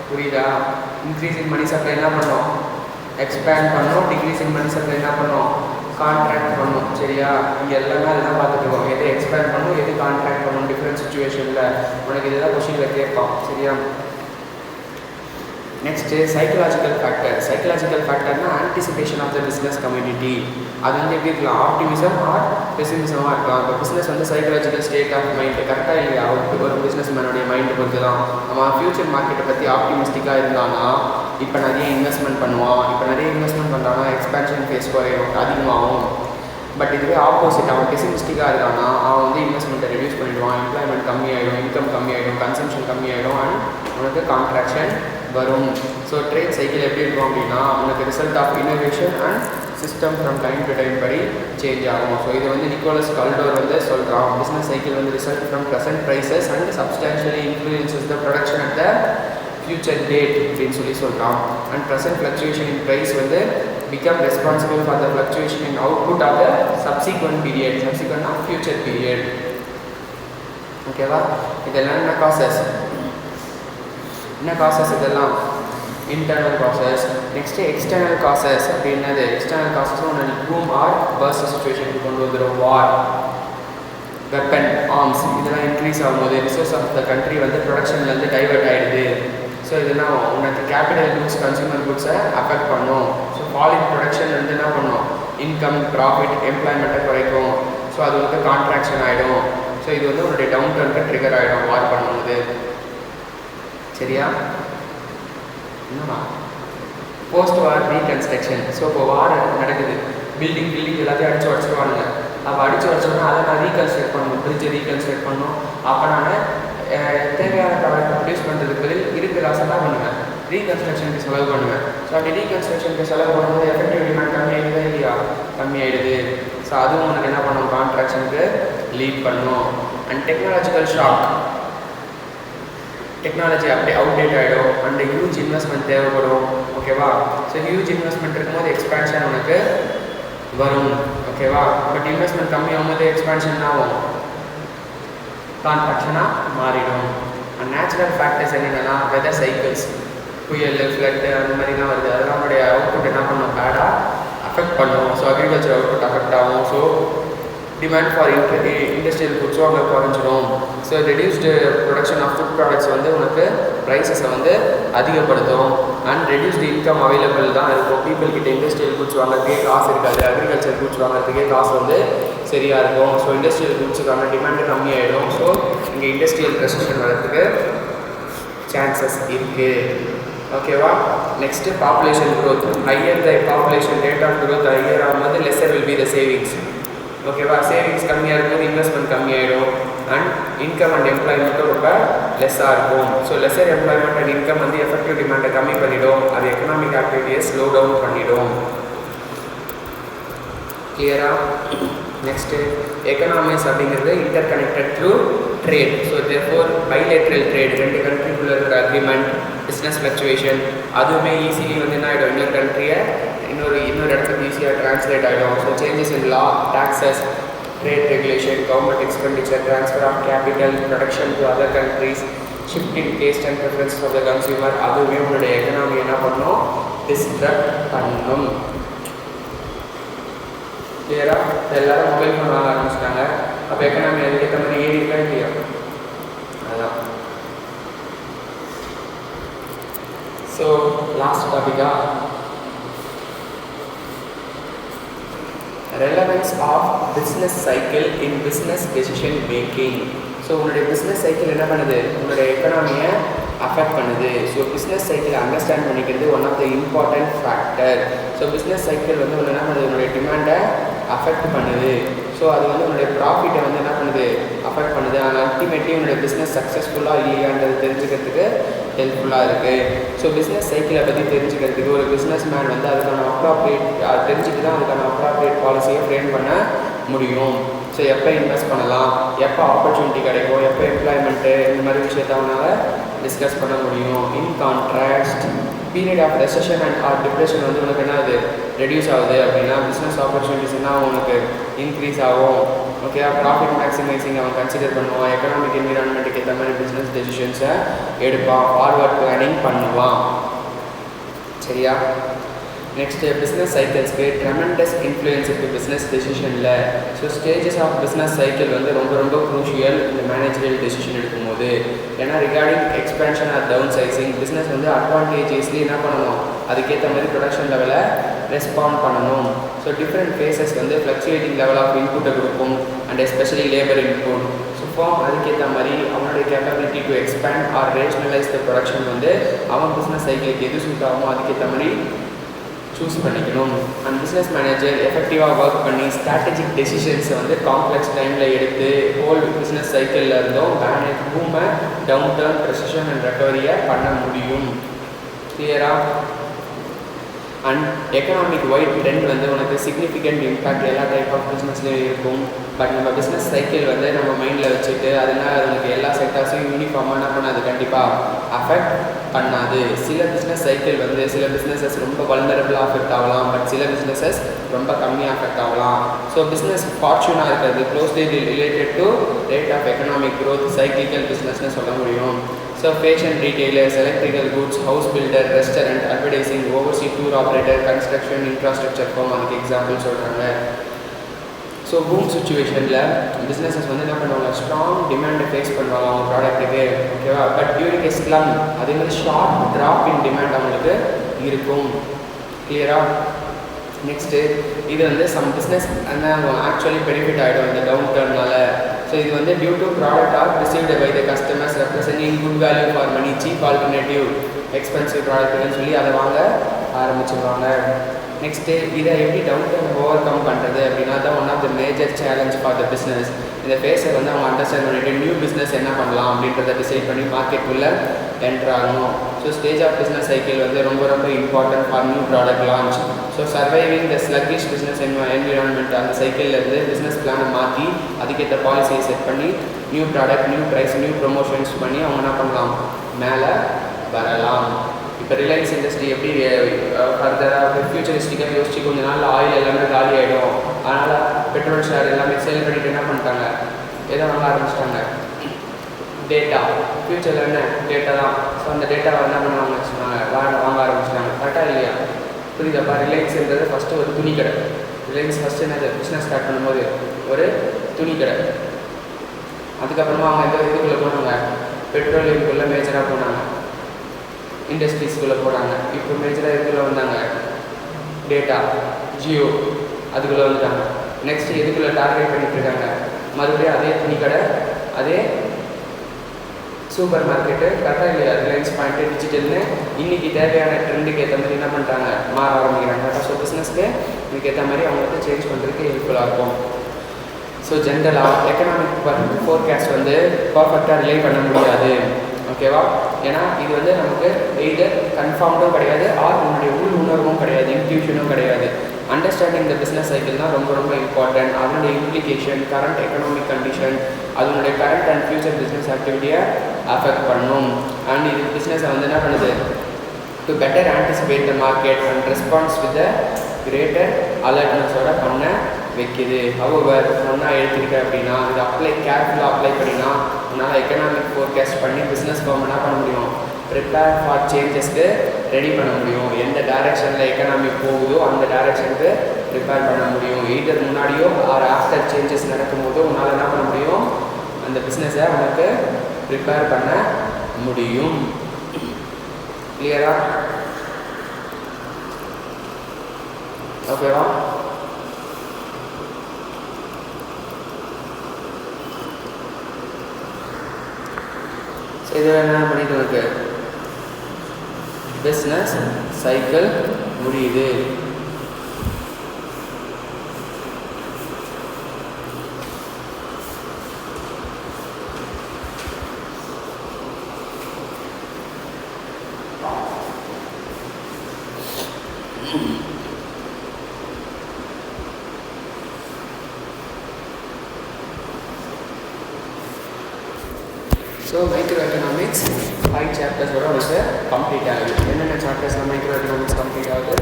புரியுதா? இன்க்ரீஸ் இன் மணி சப்ளை என்ன பண்ணும், எக்ஸ்பேண்ட் பண்ணும். டிக்ரீஸ் இன் மணி சப்ளை என்ன பண்ணும், கான்ட்ராக்ட் பண்ணும். சரியா? இங்கே எல்லாமே அதுதான் பார்த்துட்டு இருக்கோம். எது எக்ஸ்பேண்ட் பண்ணும், எது கான்ட்ராக்ட் பண்ணும் டிஃப்ரெண்ட் சுச்சுவேஷனில். உனக்கு இதுதான் கொஸ்டினில் கேட்பான். சரியா? Next psychological factor. சைக்கலாஜிக்கல் ஃபேக்டர்னா anticipation of the business community. அது வந்து எப்படி இருக்கலாம், ஆப்டிமிசம் ஆர் பெசிமிசமாக இருக்கலாம். இப்போ பிஸ்னஸ் வந்து சைக்கலாஜிக்கல் ஸ்டேட் ஆஃப் மைண்ட் கரெக்டாக இல்லையா, ஒரு பிஸ்னஸ் மேனுடைய மைண்டு பொறுத்து தான். நம்ம ஃபியூச்சர் மார்க்கெட்டை பற்றி ஆப்டிமிஸ்டிக்காக இருந்தானா இப்போ நிறைய இன்வெஸ்ட்மெண்ட் பண்ணுவான். இப்போ நிறைய இன்வெஸ்ட்மெண்ட் பண்ணுறான்னா எக்ஸ்பேன்ஷன் ஃபேஸ் குறையும், அதிகமாகும். பட் இதுவே ஆப்போசிட், அவன் பெசிமிஸ்டிக்காக இருக்கானா அவன் வந்து இன்வெஸ்ட்மெண்ட்டை ரெடியூஸ் பண்ணிவிடுவான், எம்ப்ளாய்மெண்ட் கம்மியாகிடும், இன்கம் கம்மியாகிடும், கன்சம்ஷன் கம்மியாகிடும் அண்ட் உனக்கு கான்ட்ராக்ஷன் வரும். ஸோ ட்ரேட் சைக்கிள் எப்படி இருக்கும் அப்படின்னா உனக்கு result of innovation and system from time to time படி சேஞ்ச் ஆகும். ஸோ இது வந்து நிக்கோலஸ் கல்டோர் வந்து சொல்கிறான். பிஸ்னஸ் சைக்கிள் வந்து result from present prices and substantially influences the production at the future date அப்படின்னு சொல்கிறான். And present fluctuation in price வந்து become responsible for the fluctuation in output of the subsequent period. Subsequent of future period. ஓகேவா? இதெல்லாம் என்ன causes, என்ன causes இதெல்லாம் internal causes. Next external causes அப்படின்னது, எக்ஸ்டர்னல் காசஸும் ஒன்று ரூம் ஆர் பர்ஸ் சுச்சுவேஷனுக்கு கொண்டு வந்துடும். வார், வெப்பன், ஆர்ம்ஸ் இதெல்லாம் இன்க்ரீஸ் ஆகும்போது ரிசோர்ஸ் ஆஃப் த கண்ட்ரி வந்து ப்ரொடக்ஷன்லேருந்து டைவெர்ட் ஆகிடுது. ஸோ இதெல்லாம் உனக்கு கேபிட்டல் குட்ஸ், கன்சூமர் குட்ஸை அஃபெக்ட் பண்ணும். ஸோ ஃபாலிங் ப்ரொடக்ஷன் வந்து என்ன பண்ணும், இன்கம், ப்ராஃபிட், எம்ப்ளாய்மெண்ட்டை குறைக்கும். ஸோ அது வந்து கான்ட்ராக்ஷன் ஆகிடும். ஸோ இது வந்து உன்னுடைய டவுன் டர்னுக்கு ட்ரிகர் ஆகிடும் வார் பண்ணும்போது. சரியா? என்னவா போஸ்ட் வார் ரீகன்ஸ்ட்ரக்ஷன். ஸோ இப்போ வார் நடக்குது, பில்டிங் எல்லாத்தையும் அடித்து உடச்சிடுவானுங்க. அப்போ அடித்து உடச்சோன்னா அதை நான் ரீகன்ஸ்ட்ரக்ட் பண்ணணும், பிரிட்ஜை ரீகன்ஸ்ட்ரக்ட் பண்ணணும். அப்போ நான் தேவையான ப்ராடக்ட் ப்ரொடியூஸ் பண்ணுறதுக்கு பதில் இருக்கிற லாஸ் என்ன பண்ணுவேன், ரீகன்ஸ்ட்ரக்ஷனுக்கு செலவு பண்ணுவேன். ஸோ அப்படி ரீகன்ஸ்ட்ரக்ஷனுக்கு செலவு பண்ணும்போது எஃபெக்டிவ் டிமாண்ட் கம்மியாகிடுதா இல்லையா, கம்மியாகிடுது. ஸோ அதுவும் உனக்கு என்ன பண்ணும், கான்ட்ராக்ஷனுக்கு லீட் பண்ணும். அண்ட் டெக்னாலஜிக்கல் ஷாக், டெக்னாலஜி அப்படியே அவுடேட் ஆகிடும் அண்ட் ஹியூஜ் இன்வெஸ்ட்மெண்ட் தேவைப்படும். ஓகேவா? ஸோ ஹியூஜ் இன்வெஸ்ட்மெண்ட் இருக்கும்போது எக்ஸ்பேன்ஷன் உனக்கு வரும். ஓகேவா? பட் இன்வெஸ்ட்மெண்ட் கம்மியாகும் போது எக்ஸ்பேன்ஷன் ஆகும், கான்ட்ராக்ஷனாக மாறிடும். அண்ட் நேச்சுரல் ஃபேக்டர்ஸ் என்னென்னா வெதர் சைக்கிள்ஸ், புயல், ஃப்ளட்டு அந்த மாதிரிலாம் வருது. அதெல்லாம் நம்மளுடைய அவுட்புட் என்ன பண்ணும், பேடாக அஃபெக்ட் பண்ணும். ஸோ அக்ரிகல்ச்சர் அவுட்புட் அஃபெக்ட் ஆகும். ஸோ டிமாண்ட் ஃபார் இண்டஸ்ட்ரியல் ஃபுட்ஸும் அங்கே குறைஞ்சிடும். So reduced production of food products வந்து உனக்கு ப்ரைஸஸை வந்து அதிகப்படுத்தும். அண்ட் ரெடியூஸ்டு இன்கம் அவைலபிள் தான் இருக்கும். பீப்புள் கிட்ட இண்டஸ்ட்ரியல் குட்ஸ் வாங்குறதுக்கே காசு இருக்காது, அக்ரிகல்ச்சர் குட்ஸ் வாங்குறதுக்கே காசு வந்து சரியாக இருக்கும். ஸோ இண்டஸ்ட்ரியல் குட்ஸுக்கான டிமாண்டு கம்மியாகிடும். ஸோ இங்கே இண்டஸ்ட்ரியல் ரெசிஷன் வரதுக்கு சான்சஸ் இருக்குது. ஓகேவா? Next population growth. Higher the population rate of growth higher ஆகும்போது lesser will be the savings. ஓகேவா? சேவிங்ஸ் கம்மியாக இருக்கும்போது இன்வெஸ்ட்மெண்ட் கம்மியாகிடும். அண்ட் இன்கம் அண்ட் எம்ப்ளாய்மெண்ட்டும் ரொம்ப லெஸ்ஸாக இருக்கும். So lesser employment and income வந்து எஃபெக்டிவ் டிமாண்டை கம்மி பண்ணிடும். அது எக்கனாமிக் ஆக்டிவிட்டியை ஸ்லோ டவுன் பண்ணிடும். கிளியரா? நெக்ஸ்ட்டு எக்கனாமிக்ஸ் அப்படிங்கிறது interconnected through trade. So therefore bilateral trade, ரெண்டு கண்ட்ரிக்குள்ளே இருக்கிற அக்ரிமெண்ட், பிஸ்னஸ் ஃப்ளக்சுவேஷன் அதுவுமே ஈஸிலி வந்து என்ன ஆகிடும், இன்னொரு கண்ட்ரியை இன்னொரு இடத்துக்கு ஈஸியாக ட்ரான்ஸ்லேட் ஆகிடும். So changes in law, taxes, trade regulation, government expenditure, transfer of capital, production to other countries, shift in taste and preferences of the consumer, அதுவே உங்களுடைய எக்கனாமி என்ன பண்ணும், டிஸ்ட்ரக்ட் பண்ணும். கிளியரா? எல்லாரும் மொபைல் ஃபோன் வாங்க ஆரம்பிச்சிட்டாங்க. அப்போ எக்கனாமி அதுக்கேற்ற மாதிரி ஏறி இருக்கா இல்லையா? அதுதான். ஸோ லாஸ்ட் டாபிக்கா relevance of business cycle in business decision making. So உங்களுடைய பிஸ்னஸ் சைக்கிள் என்ன பண்ணுது, உங்களுடைய எக்கனாமியை அஃபெக்ட் பண்ணுது. ஸோ பிஸ்னஸ் சைக்கிளை அண்டர்ஸ்டாண்ட் பண்ணிக்கிறது one of the important factor. So business cycle வந்து என்ன பண்ணுது, உங்களுடைய டிமாண்டை அஃபெக்ட் பண்ணுது. ஸோ அது வந்து உங்களுடைய ப்ராஃபிட்டை வந்து என்ன பண்ணுது, அஃபெக்ட் பண்ணுது. ஆனால் அல்டிமேட்லி உங்களுடைய பிஸ்னஸ் சக்ஸஸ்ஃபுல்லாக இல்லையான்றது தெரிஞ்சுக்கிறதுக்கு ஹெல்ப்ஃபுல்லாக இருக்குது. ஸோ பிஸ்னஸ் சைக்கிளை பற்றி தெரிஞ்சுக்கிறதுக்கு ஒரு பிஸ்னஸ் மேன் வந்து அதுக்கான அப்ராப்ரியேட் தெரிஞ்சுட்டு தான் அதுக்கான அப்ராப்ரியேட் பாலிசியை ஃப்ரேம் பண்ண முடியும். ஸோ எப்போ இன்வெஸ்ட் பண்ணலாம், எப்போ ஆப்பர்ச்சுனிட்டி கிடைக்கும், எப்போ எம்ப்ளாய்மெண்ட்டு, இந்த மாதிரி விஷயத்த அவனால் டிஸ்கஸ் பண்ண முடியும். In contrast period of recession and or depression வந்து உனக்கு என்ன ஆகுது, ரெடியூஸ் ஆகுது அப்படின்னா பிஸ்னஸ் ஆப்பர்ச்சுனிட்டிஸ்னால் உனக்கு இன்க்ரீஸ் ஆகும். ஓகே, ப்ராஃபிட் மேக்ஸிமைசிங் அவன் கன்சிடர் பண்ணுவான், எக்கனாமிக் என்விரான்மெண்ட்டுக்கு ஏற்ற மாதிரி பிஸ்னஸ் டெசிஷன்ஸை எடுப்பான், ஃபார்வர்ட் பிளானிங் பண்ணுவான். சரியா? நெக்ஸ்ட்டு பிஸ்னஸ் சைக்கிள்ஸ்க்கு ட்ரெமெண்டஸ் இன்ஃப்ளூயன்ஸ் இருக்குது பிஸ்னஸ் டெசிஷனில். So stages of business cycle வந்து ரொம்ப ரொம்ப க்ரூஷியல் இந்த மேனேஜரியல் டெசிஷன் எடுக்கும்போது. ஏன்னா regarding expansion or down sizing business வந்து அட்வான்டேஜஸ்லி என்ன பண்ணணும், அதுக்கேற்ற மாதிரி ப்ரொடக்ஷன் லெவலை ரெஸ்பாண்ட் பண்ணணும். ஸோ டிஃப்ரெண்ட் ஃபேஸஸ் வந்து ஃப்ளக்சுவேட்டிங் லெவல் ஆஃப் இன்புட்டை கொடுக்கும் and especially labour input. So அதுக்கேற்ற மாதிரி அவனுடைய capability to expand or rationalise the production வந்து அவன் பிஸ்னஸ் சைக்கிளுக்கு எது சூட் ஆகுமோ அதுக்கேற்ற மாதிரி சூஸ் பண்ணிக்கணும். அண்ட் பிஸ்னஸ் மேனேஜர் எஃபெக்டிவாக ஒர்க் பண்ணி ஸ்ட்ராட்டஜிக் டெசிஷன்ஸை வந்து காம்ப்ளெக்ஸ் டைமில் எடுத்து ஹோல் பிஸ்னஸ் சைக்கிளில் இருந்தும் பூமை டவுன் டர்ன் ப்ரெசிஷன் அண்ட் ரெக்கவரியை பண்ண முடியும். கிளியராக? அண்ட் எக்கனாமிக் வைட் ட்ரெண்ட் வந்து உனக்கு சிக்னிஃபிகண்ட் இம்பேக்ட் எல்லா டைப் ஆஃப் பிஸ்னஸ்லேயும் இருக்கும். பட் நம்ம பிஸ்னஸ் சைக்கிள் வந்து நம்ம மைண்டில் வச்சுட்டு அதனால் உனக்கு எல்லா செக்டார்ஸையும் யூனிஃபார்மாக என்ன பண்ணாது, கண்டிப்பாக அஃபெக்ட் பண்ணாது. சில பிஸ்னஸ் சைக்கிள் வந்து சில பிஸ்னஸஸ் ரொம்ப வல்னரபிளாக அஃபெக்ட் ஆகலாம், பட் சில பிஸ்னஸஸ் ரொம்ப கம்மியாக அஃபெக்ட் ஆகலாம். ஸோ பிஸ்னஸ் ஃபார்ச்சூனாக இருக்கிறது closely related to rate of economic growth cyclical பிஸ்னஸ்னு சொல்ல முடியும். So fashion retailers, electrical goods, house builder, restaurant, advertising, oversea tour operator, construction, infrastructure firm அதுக்கு எக்ஸாம்பிள் சொல்கிறாங்க. ஸோ பூம் சுச்சுவேஷனில் பிஸ்னஸஸ் வந்து என்ன பண்ணுவாங்க, ஸ்ட்ராங் டிமாண்டை ஃபேஸ் பண்ணுவாங்க அவங்க ப்ராடக்ட்டுக்கு. ஓகேவா? பட் டியூரிங் எ ஸ்லம் அதே மாதிரி ஷார்ட் ட்ராப் இன் டிமாண்ட் அவங்களுக்கு இருக்கும். கிளியராக? நெக்ஸ்ட்டு இது வந்து சம் பிஸ்னஸ் ஆக்சுவலி பெனிஃபிட் ஆகிடும் இந்த டவுன் டர்னால. ஸோ இது வந்து due to product or received by the customers representing good value for money, cheap alternative expensive ப்ராடக்ட்னு சொல்லி அதை வாங்க ஆரம்பிச்சிருவாங்க. நெக்ஸ்ட்டு இதை எப்படி டவுன் டர்ன் ஓவர் கம் பண்ணுறது அப்படின்னா தான் one of the major challenge for the business. இந்த ஃபேஸை வந்து அவங்க அண்டர்ஸ்டாண்ட் பண்ணிட்டு நியூ பிஸ்னஸ் என்ன பண்ணலாம் அப்படின்றத டிசைட் பண்ணி மார்க்கெட்டுக்குள்ளே என்ட்ரு ஆகணும். So stage of business cycle வந்து ரொம்ப ரொம்ப important for new product launch. So surviving the sluggish business environment அந்த சைக்கிள்லேருந்து பிஸ்னஸ் பிளானை மாற்றி அதுக்கேற்ற பாலிசியை செட் பண்ணி new product, new price, new promotions பண்ணி அவங்க என்ன பண்ணலாம், மேலே வரலாம். இப்போ ரிலையன்ஸ் இண்டஸ்ட்ரி எப்படி ஃபர்தராக ஃபியூச்சரிஸ்டிக்காக யோசிச்சு கொஞ்ச நாள் ஆயில் எல்லாமே காலி ஆகிடும், அதனால் பெட்ரோல் ஷேர் எல்லாமே சேல் பண்ணிவிட்டு என்ன பண்ணிட்டாங்க, எதை வாங்க ஆரம்பிச்சிட்டாங்க, டேட்டா. ஃப்யூச்சரில் என்ன டேட்டா தான். ஸோ அந்த டேட்டாவை என்ன பண்ணுவாங்க சொன்னாங்க, வாங்க ஆரம்பிச்சிட்டாங்க. கரெக்டாக இல்லையா? புரியுதாப்பா? ரிலையன்ஸ்ன்றது ஃபஸ்ட்டு ஒரு துணி கடை. ரிலையன்ஸ் ஃபஸ்ட்டு என்னது பிஸ்னஸ் ஸ்டார்ட் பண்ணும்போது ஒரு துணி கடை. அதுக்கப்புறமா அவங்க எந்த இதுக்குள்ளே போனாங்க, பெட்ரோலியம்குள்ளே மேஜராக போனாங்க, இண்டஸ்ட்ரீஸ்குள்ளே போனாங்க. இப்போ மேஜராக இதுக்குள்ளே வந்தாங்க டேட்டா, ஜியோ அதுக்குள்ளே வந்துட்டாங்க. நெக்ஸ்ட்டு எதுக்குள்ளே டார்கெட் பண்ணிட்டு இருக்காங்க, மறுபடியும் அதே துணி கடை, அதே சூப்பர் மார்க்கெட்டு. கரெக்டாக இல்லையா? ரிலையன்ஸ் பாயிண்ட்டு டிஜிட்டல்னு இன்றைக்கி தேவையான ட்ரெண்டுக்கு ஏற்ற மாதிரி என்ன பண்ணுறாங்க, மாற ஆரம்பிக்கிறாங்க. கரெக்டாக? ஸோ பிஸ்னஸ்க்கு இதுக்கு ஏற்ற மாதிரி அவங்களுக்கு சேஞ்ச் பண்ணுறதுக்கு ஹெல்ப்ஃபுல்லாக இருக்கும். ஸோ ஜென்ரலாக எக்கனாமிக் ஃபோர்காஸ்ட் வந்து பர்ஃபெக்டாக ரிலே பண்ண முடியாது. ஓகேவா? ஏன்னா இது வந்து நமக்கு எய்தர் கன்ஃபார்ம்டும் கிடையாது ஆர் உன்னுடைய உள் உணர்வும் கிடையாது, இன்ட்யூஷனும் கிடையாது. அண்டர்ஸ்டாண்டிங் த பிஸ்னஸ் சைக்கிள் தான் ரொம்ப ரொம்ப இம்பார்ட்டன்ட். அதனுடைய இம்ப்ளிகேஷன், கரண்ட் எக்கனாமிக் கண்டிஷன், அதனுடைய கரண்ட் அண்ட் ஃபியூச்சர் பிஸ்னஸ் ஆக்டிவிட்டியை அஃபெக்ட் பண்ணும். அண்ட் இது பிஸ்னஸை வந்து என்ன பண்ணுது, to better anticipate the market and response with the greater அலர்ட்னஸோட பண்ண வைக்கிது. ஹவவர் ஒன்றா எடுத்துக்கிட்டேன் அப்படின்னா இது கேர்ஃபுல்லாக அப்ளை பண்ணினா உன்னால் எக்கனாமிக் ஃபோர்காஸ்ட் பண்ணி பிஸ்னஸ் ஃபார்ம் என்ன பண்ண முடியும், ப்ரிப்பேர் ஃபார் சேஞ்சஸ்க்கு ரெடி பண்ண முடியும். எந்த டைரெக்ஷனில் எக்கனாமி போகுதோ அந்த டைரெக்ஷனுக்கு ப்ரிப்பேர் பண்ண முடியும். எய்தர் முன்னாடியோ ஆர் ஆஃப்டர் சேஞ்சஸ் நடக்கும்போதோ உன்னால் என்ன பண்ண முடியும், அந்த பிஸ்னஸை உனக்கு ப்ரிப்பேர் பண்ண முடியும். கிளியரா? ஓகேவா? இது என்ன பண்ணிட்டு இருக்கு, பிஸ்னஸ் சைக்கிள் முடியுது. ஸோ மைக்ரோ எக்கனாமிக்ஸ் 5 சாப்டர்ஸோட வந்து கம்ப்ளீட் ஆகுது. என்னென்ன சாப்டர்ஸில் மைக்ரோ எக்கனாமிக்ஸ் கம்ப்ளீட் ஆகுது?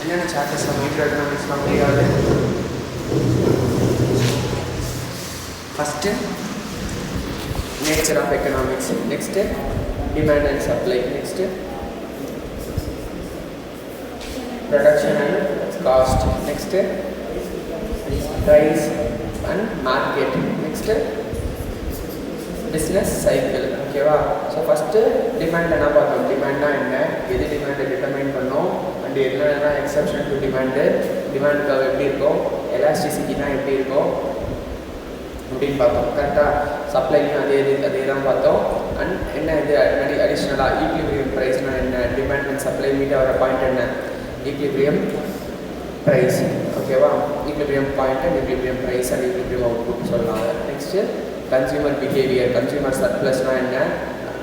என்னென்ன சாப்டர்ஸில் மைக்ரோ எக்கனாமிக்ஸ் கம்ப்ளீட் ஆகுது? First nature of economics, next demand and supply, next production and cost, next price and market, next business cycle. ஓகேவா? ஸோ ஃபஸ்ட்டு டிமாண்ட் என்ன பார்த்தோம்? டிமாண்ட்னா என்ன, எது டிமாண்டை டிட்டர்மைன் பண்ணோம், அண்ட் என்னென்னா எக்ஸப்ஷன் டு டிமாண்டுக்காக எப்படி இருக்கும், எலாஸ்டிசிட்டினா எப்படி இருக்கும் அப்படின்னு பார்த்தோம். கரெக்டாக சப்ளைலையும் அதே தான் பார்த்தோம். அண்ட் என்ன இது அடிஷ்னலாக ஈக்லிபிரியம் ப்ரைஸ்னால் என்ன, டிமாண்ட் அண்ட் சப்ளை மீட் ஆகிற பாயிண்ட் என்ன, ஈக்லிபிரியம் ப்ரைஸ். ஓகேவா? Equilibrium point and equilibrium price and equilibrium output சொல்லலாம். நெக்ஸ்ட்டு கன்சியூமர் பிஹேவியர், கன்சியூமர் சர்ப்ளஸ்னால் என்ன,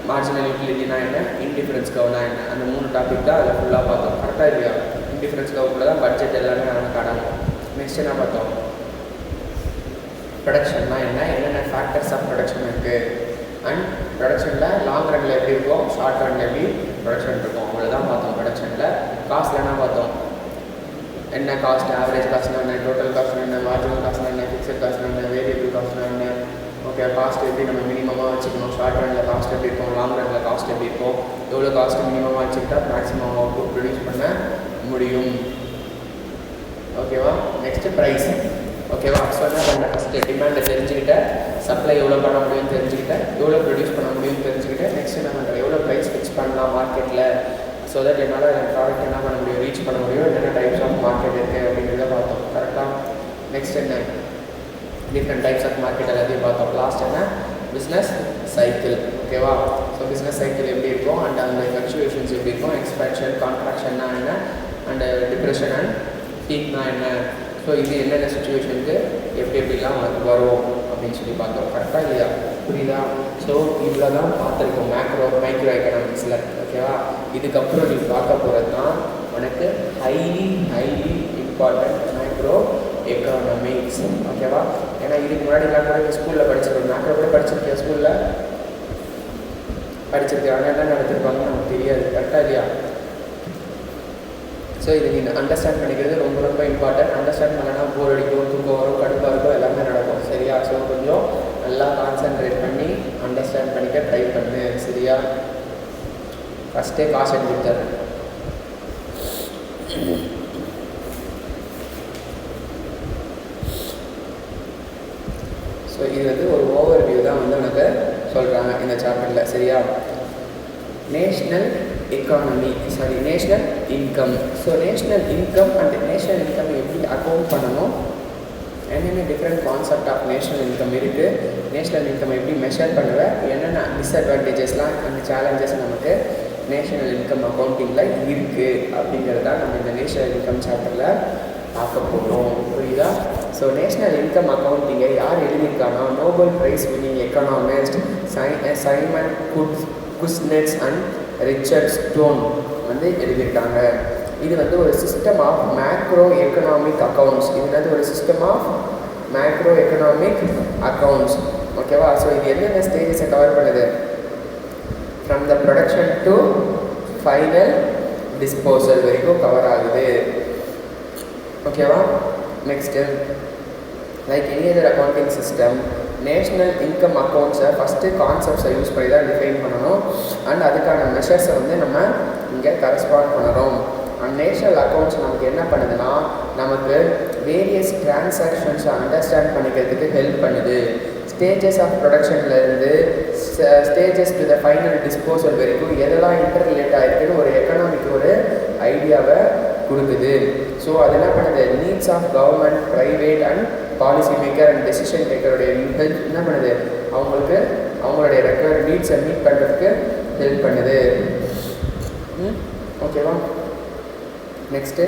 மார்ஜினல் யூட்டிலிட்டினா என்ன, இன்டிஃபரன்ஸ் கவுனா என்ன, அந்த 3 டாபிக் தான் அதில் ஃபுல்லாக பார்த்தோம். கரெக்டாக இல்லையா? இன்டிஃபரன்ஸ் கவுக்குள்ள தான் பட்ஜெட் எல்லாமே நமக்கு அடங்கும். நெக்ஸ்ட் என்ன பார்த்தோம்? ப்ரொடக்ஷன்னா என்ன, என்னென்ன ஃபேக்டர்ஸ் ஆஃப் ப்ரொடக்ஷன் இருக்குது, அண்ட் ப்ரொடக்ஷனில் லாங் ரனில் எப்படி இருக்கும், ஷார்ட் ரனில் எப்படி ப்ரொடக்ஷன் இருக்கும், அவ்வளோதான் பார்த்தோம். ப்ரொடக்ஷனில் காஸ்ட்டில் என்ன பார்த்தோம்? என்ன காஸ்ட், ஆவரேஜ் காஸ்ட்னா என்ன, டோட்டல் காஸ்ட்னா என்ன, மார்ஜினல் காஸ்ட்னா என்ன, ஃபிக்ஸட் காஸ்ட்னா என்ன, வேரியபிள் காஸ்ட்னா என்ன. ஓகே, காஸ்ட் எப்படி நம்ம மினிமமாக வச்சுக்கணும், ஷார்ட் ரனில் காஸ்ட் எப்படி இருக்கும், லாங் ரனில் காஸ்ட் எப்படி இருக்கும், எவ்வளோ காஸ்ட் மினிமமாக வச்சுக்கிட்டா மேக்ஸிமம் அவுட்புட் ப்ரொடியூஸ் பண்ண முடியும். ஓகேவா? Next price. ஓகேவா? ஸோ என்ன பண்ண, ஃபஸ்ட்டு டிமாண்டை தெரிஞ்சுக்கிட்டேன், சப்ளை எவ்வளோ பண்ண முடியும்னு தெரிஞ்சுக்கிட்டேன், எவ்வளோ ப்ரொடியூஸ் பண்ண முடியும்னு தெரிஞ்சுக்கிட்டேன். நெக்ஸ்ட் என்ன பண்ணுறேன், எவ்வளோ ப்ரைஸ் ஃபிக்ஸ் பண்ணலாம் மார்க்கெட்டில், ஸோ தட் என்னால் என் ப்ராடக்ட் என்ன பண்ண முடியும், ரீச் பண்ண முடியும், என்னென்ன டைப்ஸ் ஆஃப் மார்க்கெட் இருக்குது அப்படிங்கிறத பார்த்தோம். கரெக்டாக? நெக்ஸ்ட் என்ன, டிஃப்ரெண்ட் டைப்ஸ் ஆஃப் மார்க்கெட் எல்லாத்தையும் பார்த்தோம். லாஸ்ட் என்ன, பிஸ்னஸ் சைக்கிள். ஓகேவா? ஸோ பிஸ்னஸ் சைக்கிள் எப்படி இருக்கும், அண்ட் அந்த ஃப்ளக்சுவேஷன்ஸ் எப்படி இருக்கும், எக்ஸ்பேன்ஷன் கான்ட்ராக்ஷன்னா என்ன, அண்ட் டிப்ரெஷன் அண்ட் பீக்னா என்ன. ஸோ இது என்னென்ன சுச்சுவேஷனுக்கு எப்படிலாம் உனக்கு வரும் அப்படின்னு சொல்லி பார்த்தோம். கரெக்டாக இல்லையா? புரியுதா? ஸோ இவ்வளோ தான் பார்த்துருக்கோம் மைக்ரோ எக்கனாமிக்ஸில். ஓகேவா? இதுக்கப்புறம் நீ பார்க்க போகிறது தான் உனக்கு ஹைலி இம்பார்ட்டன்ட் மைக்ரோ எக்கனாமிக்ஸ். ஓகேவா? ஏன்னா இதுக்கு முன்னாடி நான் கூட ஸ்கூலில் படிச்சிருக்கேன், மேக்ரோ கூட படிச்சிருக்கேன், ஸ்கூலில் படிச்சிருக்கேன். ஆனால் என்ன நடத்திருப்பாங்கன்னு நமக்கு தெரியாது. கரெக்டாக இல்லையா? ஸோ இது நீ அண்டர்ஸ்டாண்ட் பண்ணிக்கிறது ரொம்ப ரொம்ப இம்பார்ட்டன்ட். அண்டர்ஸ்டாண்ட் பண்ணனா போர் அடிக்கும், தூக்கம் வரும், கடுப்பாக இருக்கும், எல்லாமே நடக்கும். சரியா? ஸோ கொஞ்சம் நல்லா கான்சன்ட்ரேட் பண்ணி அண்டர்ஸ்டாண்ட் பண்ணிக்க ட்ரை பண்ணு. சரியா? ஃபஸ்ட்டே காஷன் கொடுத்தாரு. ஸோ இது வந்து ஒரு ஓவர் வியூ தான் வந்து உனக்கு சொல்கிறாங்க இந்த சாப்டரில். சரியா? National income. So national income and national income எப்படி அக்கௌண்ட் பண்ணணும், என்னென்ன different concept of national income இருக்குது, நேஷ்னல் இன்கம் எப்படி மெஷர் பண்ணுவேன், என்னென்ன டிஸ்அட்வான்டேஜஸ்லாம் அந்த சேலஞ்சஸ் நமக்கு நேஷ்னல் இன்கம் அக்கௌண்டிங்கில் இருக்குது அப்படிங்கிறது தான் நம்ம இந்த நேஷ்னல் இன்கம் சாப்டரில் பார்க்க போகிறோம். புரியுதா? ஸோ நேஷ்னல் இன்கம் அக்கௌண்டிங்கை யார் எழுதியிருக்காங்கன்னா Nobel prize winning economist Simon Kuznets and Richard Stone வந்து எழுதியிருக்காங்க. இது வந்து ஒரு system of macro economic accounts. இது வந்து ஒரு system of macro economic accounts. ஓகேவா? ஸோ இது என்னென்ன ஸ்டேஜஸை கவர் பண்ணுது, from the production to final disposal வரைக்கும் கவர் ஆகுது. ஓகேவா? Next like any other accounting system, national income அக்கௌண்ட்ஸை ஃபஸ்ட்டு கான்செப்ட்ஸை யூஸ் பண்ணி தான் டிஃபைன் பண்ணணும். அண்ட் அதுக்கான மெஷர்ஸை வந்து நம்ம இங்கே கரஸ்பாண்ட் பண்ணணும். அண்ட் நேஷ்னல் அக்கௌண்ட்ஸ் நமக்கு என்ன பண்ணுதுன்னா நமக்கு வேரியஸ் டிரான்சாக்ஷன்ஸை அண்டர்ஸ்டாண்ட் பண்ணிக்கிறதுக்கு ஹெல்ப் பண்ணுது. ஸ்டேஜஸ் ஆஃப் ப்ரொடக்ஷன்லேருந்து stages to the final disposal வரைக்கும் எதெல்லாம் இன்டர் ரிலேட் ஆகிருக்குன்னு ஒரு எக்கனாமிக் ஒரு ஐடியாவை கொடுக்குது. ஸோ அது என்ன பண்ணுது, needs of government, private and policy maker and decision மேக்கருடைய ஹெல்ப் என்ன பண்ணுது, அவங்களுக்கு அவங்களுடைய ரெக்வயர்ட் நீட்ஸை மீட் பண்ணுறதுக்கு ஹெல்ப் பண்ணுது. ஓகேவா? Next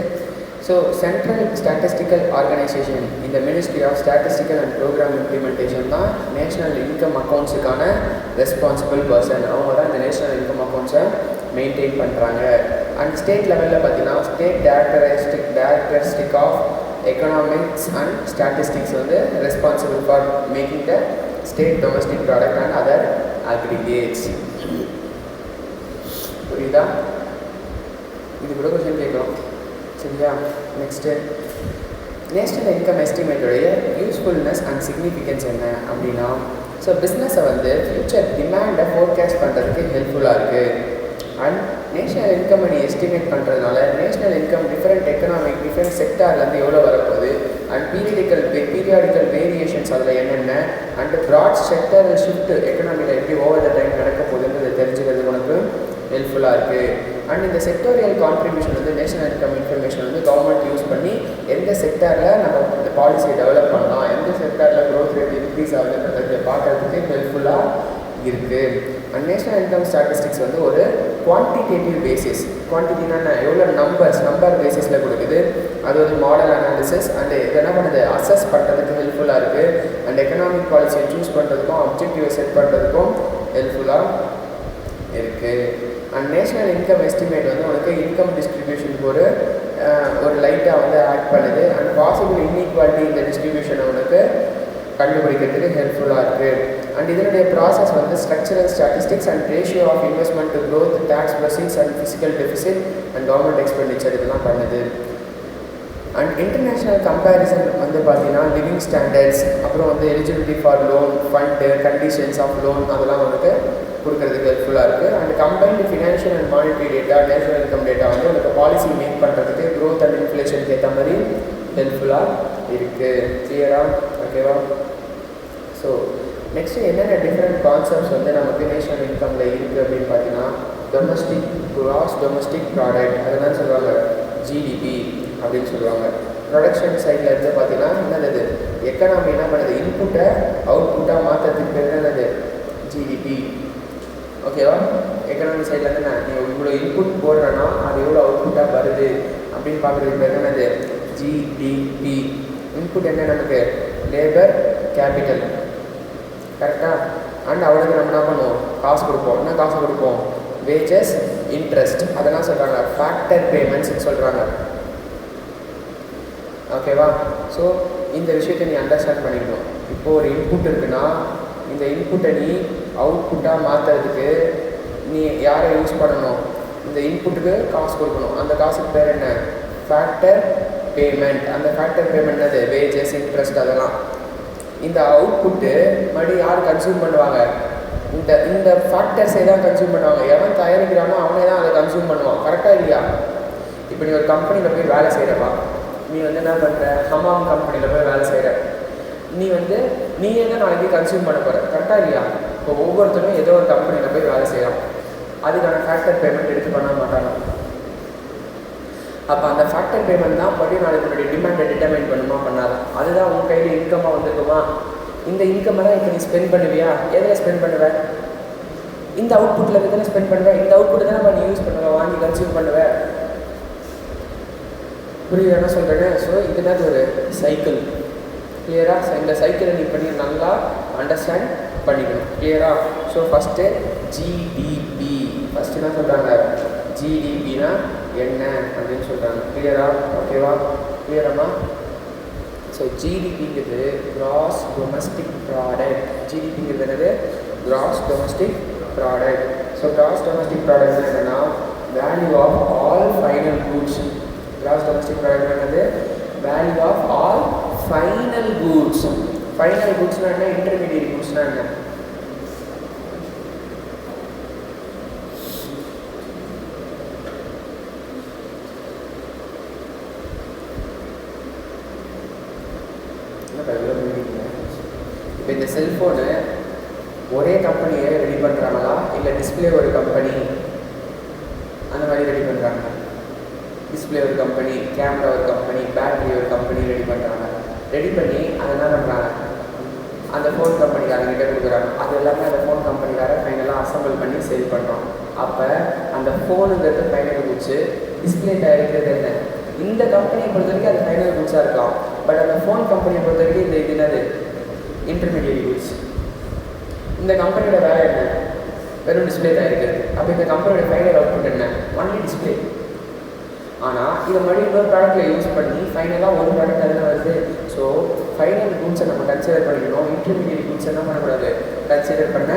so central statistical organisation, இந்த ministry of statistical and program implementation தான் நேஷ்னல் இன்கம் அக்கௌண்ட்ஸுக்கான ரெஸ்பான்சிபிள் பர்சன். அவங்க தான் இந்த நேஷ்னல் இன்கம் அக்கௌண்ட்ஸை மெயின்டைன் பண்ணுறாங்க. அண்ட் ஸ்டேட் லெவலில் பார்த்தீங்கன்னா state directorate of economics and statistics வந்து responsible for making the state domestic product and other aggregates. புரியுதா? இது கூட கொஸ்டின் கேட்குறோம். சரியா? நெக்ஸ்ட்டு நேஷ்னல் இன்கம் எஸ்டிமேட்டோடைய யூஸ்ஃபுல்னஸ் அண்ட் சிக்னிஃபிகன்ஸ் என்ன அப்படின்னா, ஸோ பிஸ்னஸை வந்து ஃப்யூச்சர் டிமாண்டை ஃபோர்காஸ்ட் பண்ணுறதுக்கு ஹெல்ப்ஃபுல்லாக இருக்குது. அண்ட் நேஷ்னல் இன்கம் நீ எஸ்டிமேட் பண்ணுறதுனால நேஷ்னல் இன்கம் டிஃப்ரெண்ட் செக்டார்லேருந்து எவ்வளோ வரப்போகுது அண்ட் பீரியாடிக்கல் வேரியேஷன்ஸ் அதில் என்னென்ன அண்ட் ப்ராட் செக்டர் ஷிஃப்ட் எக்கனாமியில் எப்படி ஓவர் த டைம் நடக்க போகுதுன்றது தெரிஞ்சுக்கிறது உனக்கு ஹெல்ப்ஃபுல்லாக இருக்குது. அண்ட் இந்த செக்டோரியல் கான்ட்ரிபியூஷன் வந்து நேஷனல் இன்கம் இன்ஃபர்மேஷன் வந்து கவர்மெண்ட் யூஸ் பண்ணி எந்த செக்டாரில் நம்ம இந்த பாலிசியை டெவலப் பண்ணலாம், எந்த செக்டாரில் க்ரோத் ரேட் இன்க்ரீஸ் ஆகுதுன்றதை பார்க்கறதுக்கு ஹெல்ப்ஃபுல்லாக இருக்குது. அண்ட் நேஷனல் இன்கம் ஸ்டாட்டிஸ்டிக்ஸ் வந்து ஒரு குவான்டிடேட்டிவ் பேசிஸ், குவான்டிட்டினா எவ்வளோ நம்பர் பேசிஸில் கொடுக்குது. அது ஒரு மாடல் அனாலிசிஸ் அண்ட் இது என்ன பண்ணுது, அசஸ் பண்ணுறதுக்கு ஹெல்ப்ஃபுல்லாக இருக்குது. அண்ட் எக்கனாமிக் பாலிசியை சூஸ் பண்ணுறதுக்கும் ஆப்ஜெக்டிவை செட் பண்ணுறதுக்கும் ஹெல்ப்ஃபுல்லாக இருக்குது. அண்ட் நேஷ்னல் இன்கம் எஸ்டிமேட் வந்து உனக்கு இன்கம் டிஸ்ட்ரிபியூஷனுக்கு ஒரு லைட்டாக வந்து ஆட் பண்ணுது. அண்ட் பாசிபிள் இன்இக்வாலிட்டி இந்த டிஸ்ட்ரிபியூஷனை உனக்கு கண்டுபிடிக்கிறதுக்கு ஹெல்ப்ஃபுல்லாக இருக்குது. அண்ட் இதனுடைய ப்ராசஸ் வந்து structural statistics and ratio of investment to growth, tax proceeds and fiscal deficit and government expenditure இதெல்லாம் பண்ணுது. அண்ட் இன்டர்நேஷ்னல் கம்பேரிசன் வந்து பார்த்தீங்கன்னா லிவிங் ஸ்டாண்டர்ட்ஸ், அப்புறம் வந்து eligibility for loan, fund, conditions of loan அதெல்லாம் உனக்கு கொடுக்குறதுக்கு ஹெல்ப்ஃபுல்லாக இருக்குது. And combined financial and monetary data, national income data வந்து உனக்கு பாலிசி மேக் பண்ணுறதுக்கு க்ரோத் அண்ட் இன்ஃப்ளேஷனுக்கு ஏற்ற மாதிரி ஹெல்ப்ஃபுல்லாக இருக்குது. கிளியரா? ஓகேவா? ஸோ நெக்ஸ்ட்டு என்னென்ன டிஃப்ரெண்ட் கான்செப்ட்ஸ் வந்து நமக்கு நேஷனல் இன்கமில் இருக்குது அப்படின்னு பார்த்தீங்கன்னா, கிராஸ் டொமஸ்டிக் ப்ராடக்ட் அதெல்லாம் சொல்லுவாங்க, ஜிடிபி அப்படின்னு சொல்லுவாங்க. ப்ரொடக்ஷன் சைடில் இருந்து பார்த்தீங்கன்னா என்னது, எக்கனாமி என்ன பண்ணுது, இன்புட்டை அவுட்புட்டாக மாற்றுறதுக்கு பேர் என்னது, ஜிடிபி. ஓகேவா? எக்கனாமி சைடில் இருந்து நான் இவ்வளோ இன்புட் போடுறேன்னா அது எவ்வளோ அவுட்புட்டாக வருது அப்படின்னு பார்க்குறதுக்கு பேர் என்னது, ஜிடிபி. இன்புட் என்ன நமக்கு, லேபர் கேபிட்டல், கரெக்டாக? அண்ட் அவனுக்கு நம்ம என்ன பண்ணுவோம், காசு கொடுப்போம். என்ன காசு கொடுப்போம், வேஜஸ், இன்ட்ரெஸ்ட் அதெல்லாம் சொல்கிறாங்க, ஃபேக்டர் பேமெண்ட்ஸ்ன்னு சொல்கிறாங்க. ஓகேவா? ஸோ இந்த விஷயத்தை நீ அண்டர்ஸ்டாண்ட் பண்ணிக்கணும். இப்போது ஒரு இன்புட் இருக்குன்னா இந்த இன்புட்டை நீ அவுட்புட்டாக மாற்றுறதுக்கு நீ யாரை யூஸ் பண்ணணும், இந்த இன்புட்டுக்கு காசு கொடுக்கணும். அந்த காசுக்கு பேர் என்ன, ஃபேக்டர் பேமெண்ட். அந்த ஃபேக்டர் பேமெண்ட் அது வேஜஸ், இன்ட்ரெஸ்ட் அதெல்லாம். இந்த அவுட்புட்டு மறுபடியும் யார் கன்சியூம் பண்ணுவாங்க, இந்த ஃபேக்டர்ஸை தான் கன்சியூம் பண்ணுவாங்க. எவன் தயாரிக்கிறானோ அவனே தான் அதை கன்சியூம் பண்ணுவான். கரெக்டாக இல்லையா? இப்போ நீ ஒரு கம்பெனியில் போய் வேலை செய்கிறப்பா, நீ வந்து என்ன பண்ணுற, ஹமாம் கம்பெனியில் போய் வேலை செய்கிற, நீயே தான் நாளைக்கு கன்சியூம் பண்ண போகிற. கரெக்டாக இல்லையா? இப்போ ஒவ்வொருத்தரும் ஏதோ ஒரு கம்பெனியில் போய் வேலை செய்யலாம், அதுக்கான ஃபேக்டர் பேமெண்ட் எடுத்து பண்ண மாட்டாங்க. அப்போ அந்த ஃபேக்டர் பேமெண்ட் தான் படி நாளைக்கு உன்னுடைய டிமாண்டை டிட்டர்மைன் பண்ணுமா பண்ணாதான். அதுதான் உன் கையில் இன்கமாக வந்துருக்குமா, இந்த இன்கம் தான் இப்போ நீ ஸ்பெண்ட் பண்ணுவியா, எதில் ஸ்பெண்ட் பண்ணுவேன், இந்த அவுட்புட்டில் எதில் ஸ்பெண்ட் பண்ணுவேன், இந்த அவுட்புட் தான் நீ யூஸ் பண்ணுவேன், வாங்கி கன்சியூம் பண்ணுவேன். புரியுது என்ன சொல்கிறேன்னு? ஸோ இதுனா ஒரு சைக்கிள். கிளியராக? இந்த சைக்கிளை நீ பண்ணி நல்லா அண்டர்ஸ்டாண்ட் பண்ணிக்கணும். கிளியராக? ஸோ ஃபஸ்ட்டு ஜிடிபி, ஃபஸ்ட்டு என்ன சொல்கிறாங்க, ஜிடிபினா என்ன அப்படின்னு சொல்கிறாங்க. கிளியராக? ஓகேவா? கிளியராமா? ஸோ ஜிடிபிங்கிறது கிராஸ் டொமஸ்டிக் ப்ராடக்ட். ஜிடிபிங்கிறது என்னது, gross domestic product. So gross domestic product என்னென்னா value of all final goods. Gross domestic product என்னது, value of all final goods. Final கூட்ஸ்னால் என்ன, இன்டர்மீடியட் கூட்ஸ்னால் என்ன, இப்போ இந்த செல்ஃபோனு ஒரே கம்பெனியை ரெடி பண்ணுறாங்களா, இல்லை டிஸ்பிளே ஒரு கம்பெனி அந்த மாதிரி ரெடி பண்ணுறாங்க. டிஸ்பிளே ஒரு கம்பெனி, கேமரா ஒரு கம்பெனி, பேட்டரி ஒரு கம்பெனி ரெடி பண்ணுறாங்க. ரெடி பண்ணி அதை என்ன பண்ணுறாங்க, அந்த ஃபோன் கம்பெனிக்காரங்கிட்ட கொடுக்குறாங்க. அது எல்லாமே அந்த ஃபோன் கம்பெனிக்கார ஃபைனலாக அசம்பிள் பண்ணி சேல் பண்ணுறோம். அப்போ அந்த ஃபோனுங்கிறது ஃபைனல் குட்ஸு, டிஸ்பிளே தயாரிக்கிறது என்ன, இந்த கம்பெனியை பொறுத்த வரைக்கும் அது ஃபைனல் குட்ஸாக இருக்கலாம். பட் அந்த ஃபோன் கம்பெனியை பொறுத்த வரைக்கும் இந்த இது என்னது, இன்டர்மீடியட் குட்ஸ். இந்த கம்பெனியோட வேலை என்ன, வெறும் டிஸ்பிளே தயாரிக்கிறது. அப்போ இந்த கம்பெனியோட ஃபைனல் அவுட்புட் என்ன, ஒன்லி டிஸ்பிளே. ஆனால் இதை மறுபடியும் இன்னொரு ப்ராடக்ட்டில் யூஸ் பண்ணி ஃபைனலாக ஒரு ப்ராடக்ட் அதில் வருது. ஸோ ஃபைனல் குட்ஸை நம்ம கன்சிடர் பண்ணிக்கணும், இன்டர்மீடியட் குட்ஸ் என்ன பண்ணக்கூடாது, கன்சிடர் பண்ண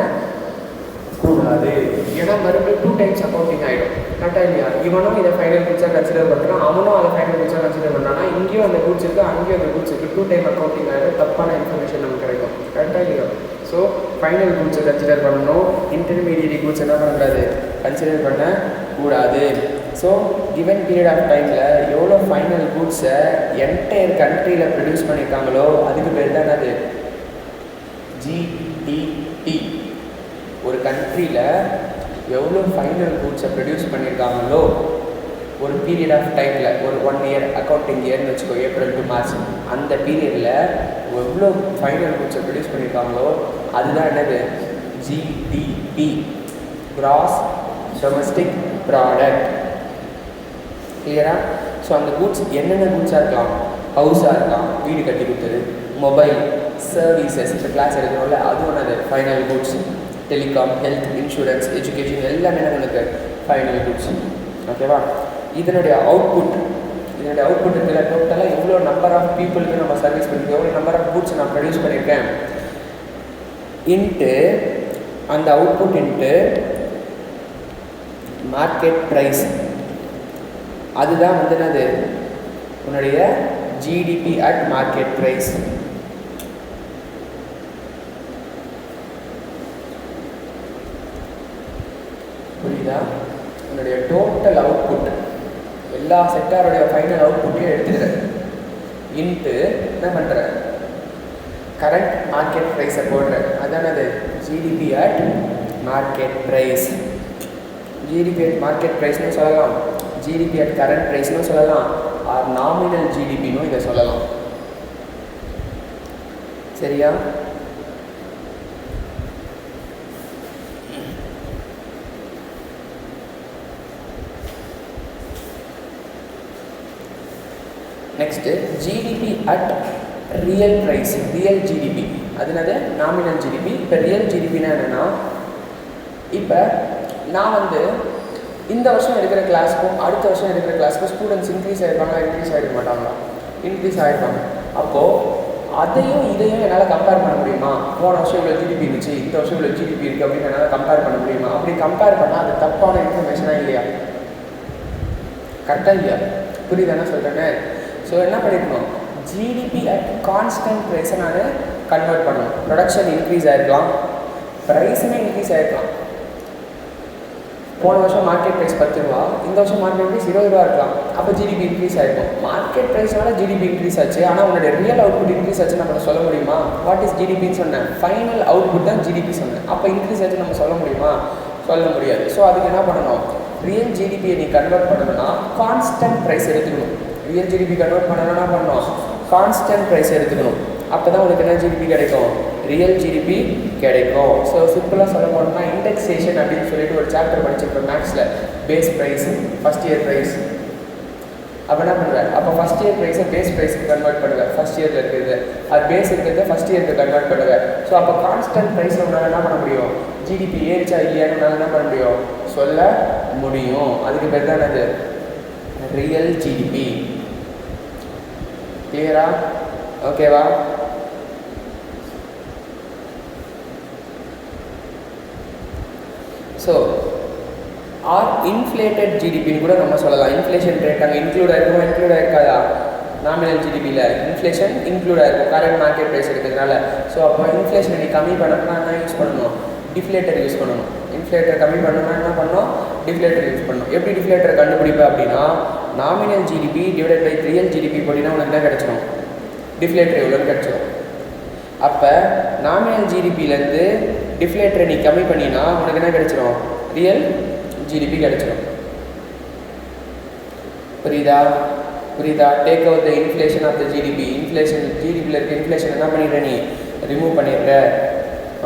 கூடாது. ஏன்னா மறுபடியும் 2 டைம்ஸ் அக்கௌண்டிங் ஆகிடும். கரெக்டாக இல்லையா? இவனும் இதை ஃபைனல் குட்ஸாக கன்சிடர் பண்ணுறான், அவனும் அதை ஃபைனல் குட்ஸாக கன்சிடர் பண்ணுறான்னா இங்கேயும் அந்த குட்ஸ் இருக்குது, அங்கேயும் அந்த குட்ஸ் இருக்குது. 2 டைம் அக்கௌண்டிங் ஆகிடும், தப்பான இன்ஃபர்மேஷன் நமக்கு கிடைக்கும். கரெக்டாக இல்லையா? ஸோ ஃபைனல் குட்ஸை கன்சிடர் பண்ணணும், இன்டர்மீடியட் குட்ஸ் என்ன பண்ணக்கூடாது, கன்சிடர் பண்ண கூடாது. ஸோ கிவன் பீரியட் ஆஃப் டைமில் எவ்வளோ ஃபைனல் குட்ஸை என்டையர் கண்ட்ரியில் ப்ரொடியூஸ் பண்ணியிருக்காங்களோ அதுக்கு பேர் தான் அது ஜிடிபி. ஒரு கண்ட்ரியில் எவ்வளோ ஃபைனல் குட்ஸை ப்ரொடியூஸ் பண்ணியிருக்காங்களோ ஒரு பீரியட் ஆஃப் டைமில், ஒரு 1 இயர் அக்கௌண்டிங் இயர்னு வச்சுக்கோ, ஏப்ரல் டு மார்ச், அந்த பீரியடில் எவ்வளோ ஃபைனல் குட்ஸை ப்ரொடியூஸ் பண்ணியிருக்காங்களோ அதுதான் என்னது, ஜிடிபி, கிராஸ் டொமஸ்டிக் ப்ராடக்ட். கிளியரா? ஸோ அந்த குட்ஸ் என்னென்ன குட்ஸாக இருக்கலாம், ஹவுஸாக இருக்கலாம், வீடு கட்டி கொடுத்தது, மொபைல், சர்வீசஸ், இப்போ கிளாஸ் எடுக்கிறோம்ல அதுவும் என்னது final goods, telecom, health, insurance, education எல்லாமே எனக்கு ஃபைனல் குட்ஸ். ஓகேவா? இதனுடைய அவுட்புட் இருக்கிற டோட்டலாக எவ்வளோ நம்பர் ஆஃப் பீப்புளுக்கு நம்ம சர்வீஸ் பண்ணியிருக்கோம், எவ்வளோ நம்பர் ஆஃப் குட்ஸ் நான் ப்ரொடியூஸ் பண்ணியிருக்கேன் இன்ட்டு அந்த அவுட்புட் இன்ட்டு மார்க்கெட் ப்ரைஸ். அதுதான் வந்து என்னது, உன்னுடைய ஜிடிபி அட் மார்க்கெட் ப்ரைஸ். புரியுதா? உன்னுடைய டோட்டல் அவுட்புட் எல்லா செக்டாரோடைய ஃபைனல் அவுட்புட்டையும் எடுத்துக்கிறேன் இன்ட்டு என்ன பண்ணுறேன், கரண்ட் மார்க்கெட் ப்ரைஸை போடுறேன். அதான் அது GDP at market price. GDP at market ப்ரைஸ்னு சொல்லலாம், ஜிடிபி அட் கரண்ட் ப்ரைஸ்னு சொல்லலாம், ஆர் நாமினல் ஜிடிபின்னு இதை சொல்லலாம். சரியா? Next GDP at real price, real GDP, அதுனது நாமினல் ஜிடிபி. இப்போ ரியல் ஜிடிபின்னா என்னென்னா, இப்போ நான் வந்து இந்த வருஷம் எடுக்கிற கிளாஸ்க்கும் அடுத்த வருஷம் எடுக்கிற கிளாஸ்க்கும் ஸ்டூடெண்ட்ஸ் இன்க்ரீஸ் ஆகிருப்பாங்க, இன்க்ரீஸ் ஆகிட மாட்டாங்களா? இன்க்ரீஸ் ஆகிருப்பாங்க. அப்போது அதையும் இதையும் என்னால் கம்பேர் பண்ண முடியுமா? போன வருஷம் இவ்வளோ ஜிடிபி இருந்துச்சு, இந்த வருஷம் இவ்வளோ ஜிடிபி இருக்குது அப்படின்னு என்னால் கம்பேர் பண்ண முடியுமா? அப்படி கம்பேர் பண்ணால் அது தப்பான இன்ஃபர்மேஷனாக இல்லையா? கரெக்டாக இல்லையா? புரியுதானே சொல்கிறேன்னு? ஸோ என்ன பண்ணியிருக்கணும், ஜிடிபி அட் கான்ஸ்டன்ட் ப்ரைஸை நான் கன்வெர்ட் பண்ணணும். ப்ரொடக்ஷன் இன்க்ரீஸ் ஆகிருக்கலாம், ப்ரைஸுமே இன்க்ரீஸ் ஆகிருக்கலாம். போன வருஷம் மார்க்கெட் ப்ரைஸ் 10 ரூபா, இந்த வருஷம் மார்க்கெட் ப்ரைஸ் 20 ரூபா இருக்கலாம். அப்போ ஜிடிபி இன்க்ரீஸ் ஆகிருக்கும். மார்க்கெட் ப்ரைஸ்னால ஜிடிபி இன்க்ரீஸ் ஆச்சு, ஆனால் உங்களுடைய ரியல் அவுட்புட் இன்க்ரீஸ் ஆச்சு நம்ம சொல்ல முடியுமா? வாட் இஸ் ஜிடிபின்னு சொன்னேன், ஃபைனல் அவுட்புட் தான் ஜிடிபி சொன்னேன். அப்போ இன்க்ரீஸ் ஆச்சு நம்ம சொல்ல முடியுமா? சொல்ல முடியாது. ஸோ அதுக்கு என்ன பண்ணணும், ரியல் ஜிடிபியை நீ கன்வெர்ட் பண்ணணும்னா கான்ஸ்டன்ட் ப்ரைஸ் எடுத்துக்கணும். ரியல் ஜிடிபி கன்வெர்ட் பண்ணணும்னா பண்ணணும், கான்ஸ்டன்ட் ப்ரைஸ் எடுத்துக்கணும். அப்போ தான் உங்களுக்கு என்ன ஜிடிபி கிடைக்கும், ரியல் ஜிடிபி கிடைக்கும். ஸோ சிம்பிளாக சொல்ல போனோம்னா இண்டெக்ஸேஷன் அப்படின்னு சொல்லிட்டு ஒரு சாப்டர் படிச்சிருப்பேன் மேக்ஸில், base price, first year price. அப்போ என்ன பண்ணுவேன், அப்போ ஃபஸ்ட் இயர் ப்ரைஸை பேஸ் ப்ரைஸுக்கு கன்வெர்ட் பண்ணுவேன். ஃபஸ்ட் இயரில் இருக்கிறது அது பேஸ் இருக்கிறது ஃபஸ்ட் இயருக்கு கன்வெர்ட் பண்ணுவேன். ஸோ அப்போ கான்ஸ்டன்ட் ப்ரைஸில் உன்னால் என்ன பண்ண முடியும், ஜிடிபி ஏறிச்சா இல்லையான்னு உன்னால் என்ன பண்ண முடியும், சொல்ல முடியும். அதுக்கு பேர் தான் அது ரியல் ஜிடிபி. கிளியரா? ஓகேவா? ஸோ ஆர் இன்ஃப்ளேட்டட் ஜிடிபின்னு கூட நம்ம சொல்லலாம். இன்ஃப்ளேஷன் ரேட் அங்கே இன்க்ளூட் ஆகிருக்குமா, இன்க்ளூட் ஆகிருக்காதா? நாமினல் ஜிடிபியில் இன்ஃப்ளேஷன் இன்க்ளூட் ஆகிருக்கும் கரண்ட் மார்க்கெட் ப்ரைஸ் இருக்கிறதுனால. ஸோ அப்போ இன்ஃப்ளேஷனை நீ கம்மி பண்ணணும்னா என்ன யூஸ் பண்ணணும், டிஃப்ளேட்டர் யூஸ் பண்ணணும். இன்ஃப்ளேட்டர் கம்மி பண்ணணும்னா என்ன பண்ணணும், டிஃப்ளேட்டர் யூஸ் பண்ணணும். எப்படி டிஃப்ளேட்டரை கண்டுபிடிப்பேன் அப்படின்னா, nominal GDP divided by real GDP போட்டிங்கன்னா உனக்கு என்ன கிடச்சிடும், டிஃப்ளேட்டர் எவ்வளோன்னு கிடச்சிடும். அப்போ நாமினல் ஜிடிபியிலேருந்து டிஃப்ளேட்டரை நீ கம்மி பண்ணினா உனக்கு என்ன கிடச்சிடும், ரியல் ஜிடிபி கிடச்சிடும். புரியுதா? Take out the inflation of the GDP. Inflation ஜிடிபியில் இருக்க இன்ஃப்ளேஷன் என்ன பண்ணிடுற, நீ ரிமூவ் பண்ணிடுற.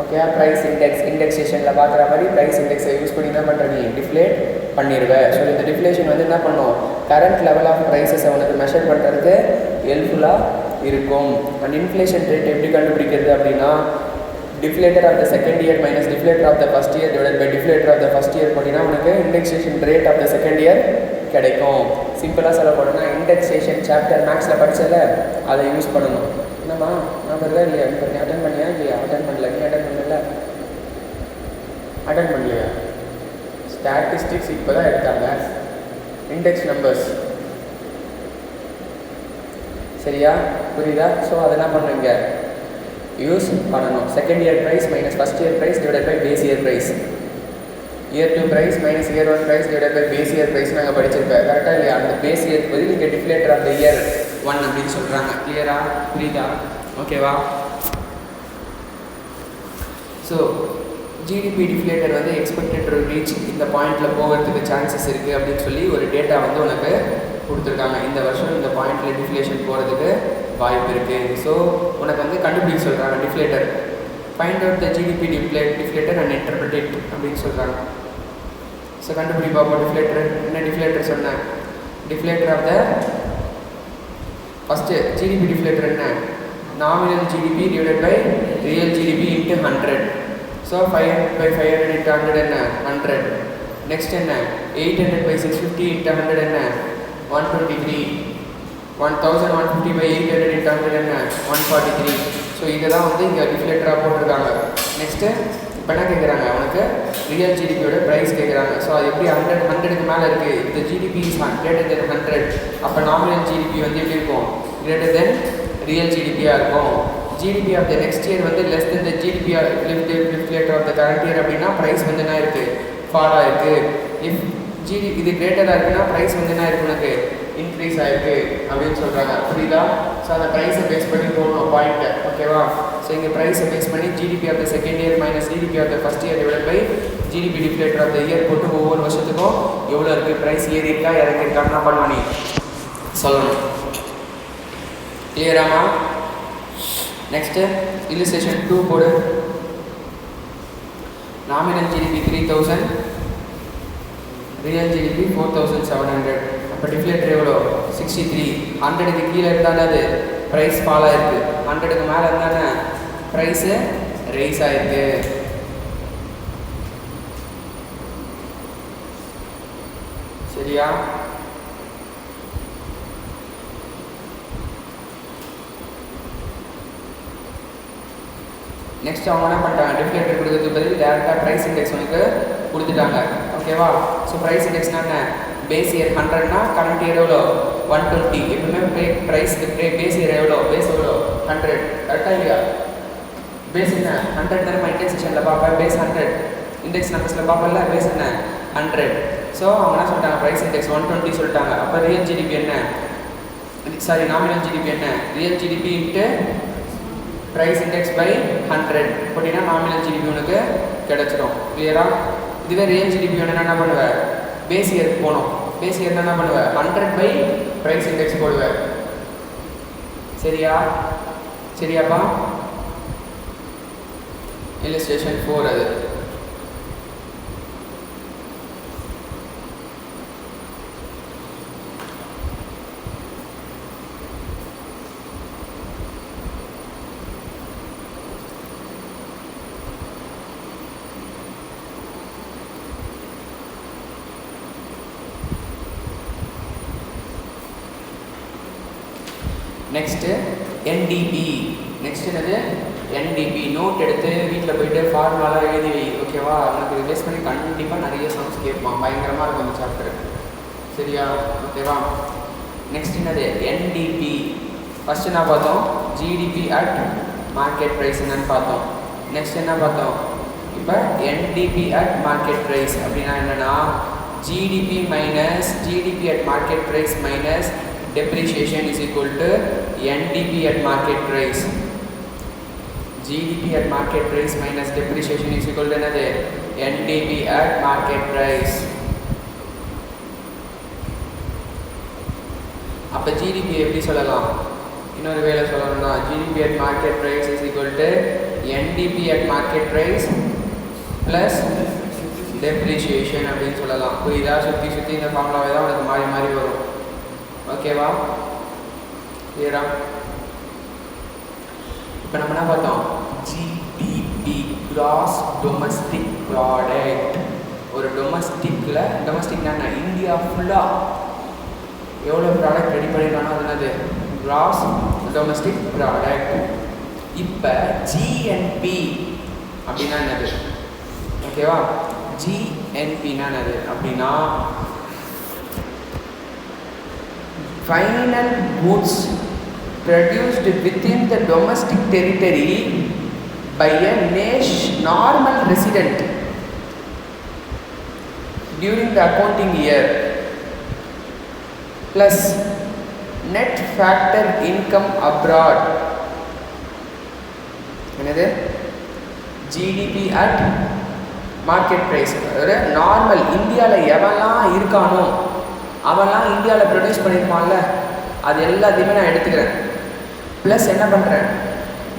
ஓகே, ப்ரைஸ் இண்டெக்ஸேஷனில் பார்க்குற மாதிரி ப்ரைஸ் இண்டெக்ஸை யூஸ் பண்ணி என்ன பண்ணுற, நீ டிஃப்ளேட் பண்ணிடுவேன். ஸோ இந்த டிஃப்ளேஷன் வந்து என்ன பண்ணும், கரண்ட் லெவல் ஆஃப் ப்ரைஸஸை உனக்கு மெஷர் பண்ணுறதுக்கு ஹெல்ப்ஃபுல்லாக இருக்கும். அண்ட் இன்ஃப்ளேஷன் ரேட் எப்படி கண்டுபிடிக்கிறது அப்படின்னா, deflator of the second year minus deflator of the first year divide by deflator of the first year போட்டிங்கன்னா உனக்கு indexation rate of the second year கிடைக்கும். சிம்பிளாக சொல்ல போனோம்னா இண்டெக்ஸேஷன் சாப்டர் மேக்ஸில் படிச்சல அதை யூஸ் பண்ணணும். என்னம்மா நான் வருதா இல்லையா? இப்போ நீ அட்டன் பண்ணியா இல்லையா? அட்டன் பண்ணல. நீ அட்டன் பண்ணல? அட்டன் பண்ணலையா? ஸ்டாட்டிஸ்டிக்ஸ் இப்போ தான் எடுத்தாங்க. இண்டெக்ஸ் நம்பர்ஸ் சரியா? புரியுதா? ஸோ அதை என்ன பண்ணுறீங்க யூஸ் பண்ணணும். Second year price minus first year price divide by base year price, year 2 price minus year 1 price divide by base year price நாங்கள் படிச்சிருப்பேன். கரெக்டாக இல்லையா? அந்த பேஸ் இயர் பதில் இங்கே டிஃப்ளேட்டர் ஆஃப் த இயர் 1 அப்படின்னு சொல்கிறாங்க. கிளியரா? புரியுதா? ஓகேவா? ஸோ ஜிடிபி டிஃப்ளேட்டர் வந்து எக்ஸ்பெக்டட் டு ரீச் இந்த பாயிண்டில் போகிறதுக்கு சான்சஸ் இருக்குது அப்படின்னு சொல்லி ஒரு டேட்டா வந்து உனக்கு கொடுத்துருக்காங்க. இந்த வருஷம் இந்த பாயிண்டில் டிஃப்ளேஷன் போகிறதுக்கு வாய்ப்பு இருக்குது. ஸோ உனக்கு வந்து கண்டுபிடிக்க சொல்கிறாங்க deflator. Find out the GDP deflator and interpret it அப்படின்னு சொல்கிறாங்க. ஸோ கண்டுபிடி பார்ப்போம் டிஃப்ளேட்டர். என்ன டிஃப்ளேட்டர் சொன்னேன்? Deflator of the first GDP deflator என்ன? Nominal GDP divided by real GDP into 100. So 500 by 500 into 100 என்ன? 100. நெக்ஸ்ட் என்ன? 800 by 650 into 100 என்ன? 123. 1150 by 800 into 100 என்ன? 143. ஸோ இதை தான் வந்து இங்கே டிஃப்ளேட்டராக போட்டிருக்காங்க. நெக்ஸ்ட்டு இப்போ என்ன கேட்குறாங்க? உனக்கு ரியல் ஜிடிபியோட ப்ரைஸ் கேட்குறாங்க. ஸோ அது எப்படி 100க்கு மேலே இருக்குது. இந்த ஜிடிபி இஸ் கிரேட்டர் தென் 100. அப்போ நாமினல் ஜிடிபி வந்து எப்படி இருக்கும்? கிரேட்டர் தென் ரியல் ஜிடிபியாக இருக்கும். GDP of the next year வந்து less than the GDP deflator of the current year அப்படின்னா ப்ரைஸ் வந்து என்ன இருக்குது? ஃபால் ஆகிருக்கு. இஃப் இது கிரேட்டராக இருக்குன்னா ப்ரைஸ் வந்து என்ன இருக்குது? உனக்கு இன்க்ரீஸ் ஆகிருக்கு அப்படின்னு சொல்கிறாங்க. புரியுதா? ஸோ அந்த ப்ரைஸை பேஸ் பண்ணி போகணும் பாயிண்ட்டை. ஓகேவா? ஸோ இங்கே ப்ரைஸை பேஸ் பண்ணி GDP of the second year minus GDP of the first year divide by GDP deflator of the year போட்டு ஒவ்வொரு வருஷத்துக்கும் எவ்வளோ இருக்குது ப்ரைஸ் ஏறி இருக்கா இறங்கியிருக்கான்னு என்ன பண்ணணும் நீ சொல்லணும். கிளியராமா? நெக்ஸ்ட்டு இல்லுஸ்ட்ரேஷன் 2 போடு. Nominal GDP 3000, real GDP 4700. அப்போ டிஃப்ளேட்டர் எவ்வளோ? 63. 100க்கு கீழே இருந்தாலும் அது ப்ரைஸ் ஃபால் ஆகிருக்கு. 100க்கு மேலே இருந்தானே ப்ரைஸு ரைஸ் ஆகிருக்கு. சரியா? நெக்ஸ்ட் அவங்க என்ன பண்ணிட்டாங்க? டிஃப்ளேட்டர் கொடுக்கறதுக்கு பதில் டேரெக்டாக ப்ரைஸ் இண்டெக்ஸ் உனக்கு கொடுத்துட்டாங்க. ஓகேவா? ஸோ ப்ரைஸ் இண்டெக்ஸ்னா என்ன? பேஸ் இயர் 100னா கரண்ட் இயர் எவ்வளோ? 120. எப்பவுமே ப்ரைஸ் பேஸ் இயர் எவ்வளோ? பேஸ் எவ்வளோ? 100. கரெக்டாக இல்லையா? பேஸ் என்ன? 100 தானே இண்டெக்ஸேஷனில் பார்ப்பேன். பேஸ் 100 இண்டெக்ஸ் நம்பர்ஸில் பார்ப்பல. பேஸ் என்ன? 100. ஸோ அவங்க என்ன சொல்லிட்டாங்க? ப்ரைஸ் இண்டெக்ஸ் 120 சொல்லிட்டாங்க. அப்போ ரியல் ஜிடிபி என்ன? சாரி நாமினல் ஜிடிபி என்ன? Real GDP into price index by 100 போட்டிங்கன்னா நாமினல் ஜிடிபி உனக்கு கிடச்சிடும். கிளியரா? இதுவே ரியல் ஜிடிபி வேணும்னா என்ன பண்ணுவேன்? பேஸ் இயருக்கு போகணும். பேஸ் இயர்னா என்ன பண்ணுவேன்? 100 பை ப்ரைஸ் இண்டெக்ஸ் போடுவேன். சரியா? சரியாப்பா? இல்லுஸ்ட்ரேஷன் 4 அது. Next NDB. நெக்ஸ்ட் என்னது? என்டிபி. நோட் எடுத்து வீட்டில் போய்ட்டு ஃபார்முலாலாம் எழுதி வை. ஓகேவா? உனக்கு ரிவைஸ் பண்ணி கண்டிப்பாக நிறைய சம்ஸ் கேட்பான். பயங்கரமாக இருக்கும் இந்த சாப்டர். சரியா? ஓகேவா? நெக்ஸ்ட் என்னது? என்டிபி. ஃபஸ்ட்டு என்ன பார்த்தோம்? ஜிடிபி அட் மார்க்கெட் ப்ரைஸ் என்னன்னு பார்த்தோம். நெக்ஸ்ட் என்ன பார்த்தோம்? இப்போ என்டிபி அட் மார்க்கெட் ப்ரைஸ் அப்படின்னா என்னென்னா GDP minus GDP at market price minus depreciation is equal to NDP at market price. GDP at market price minus depreciation is equal to another NDP at market price. அப்போ GDP எப்படி சொல்லலாம்? இன்னொரு வேலை சொல்லணும்னா GDP at market price is equal to NDP at market price plus depreciation அப்படின்னு சொல்லலாம். புரியுதா? சுற்றி சுற்றி இந்த ஃபார்முலாவே தான் உனக்கு மாறி மாறி வரும். ஓகேவா? கிளியரா? இப்போ நம்ம என்ன பார்த்தோம்? ஜிடிபி. Cross domestic product. ஒரு டொமஸ்டிக்னா இந்தியா ஃபுல்லாக எவ்வளோ ப்ராடக்ட் ரெடி பண்ணியிருக்கானோ அது என்னது கிராஸ் டொமஸ்டிக் ப்ராடக்ட். இப்போ ஜிஎன்பி அப்படின்னா என்னது? ஓகேவா, ஜிஎன்பின்னா என்னது அப்படின்னா final goods produced within the domestic territory by a normal resident during the accounting year plus net factor income abroad. என்னது? GDP at market price. ஒரு நார்மல் இந்தியாவில் எவெல்லாம் இருக்கானோ அவெல்லாம் இந்தியாவில் ப்ரொடியூஸ் பண்ணியிருப்பான்ல, அது எல்லாத்தையுமே நான் எடுத்துக்கிறேன். ப்ளஸ் என்ன பண்ணுறேன்,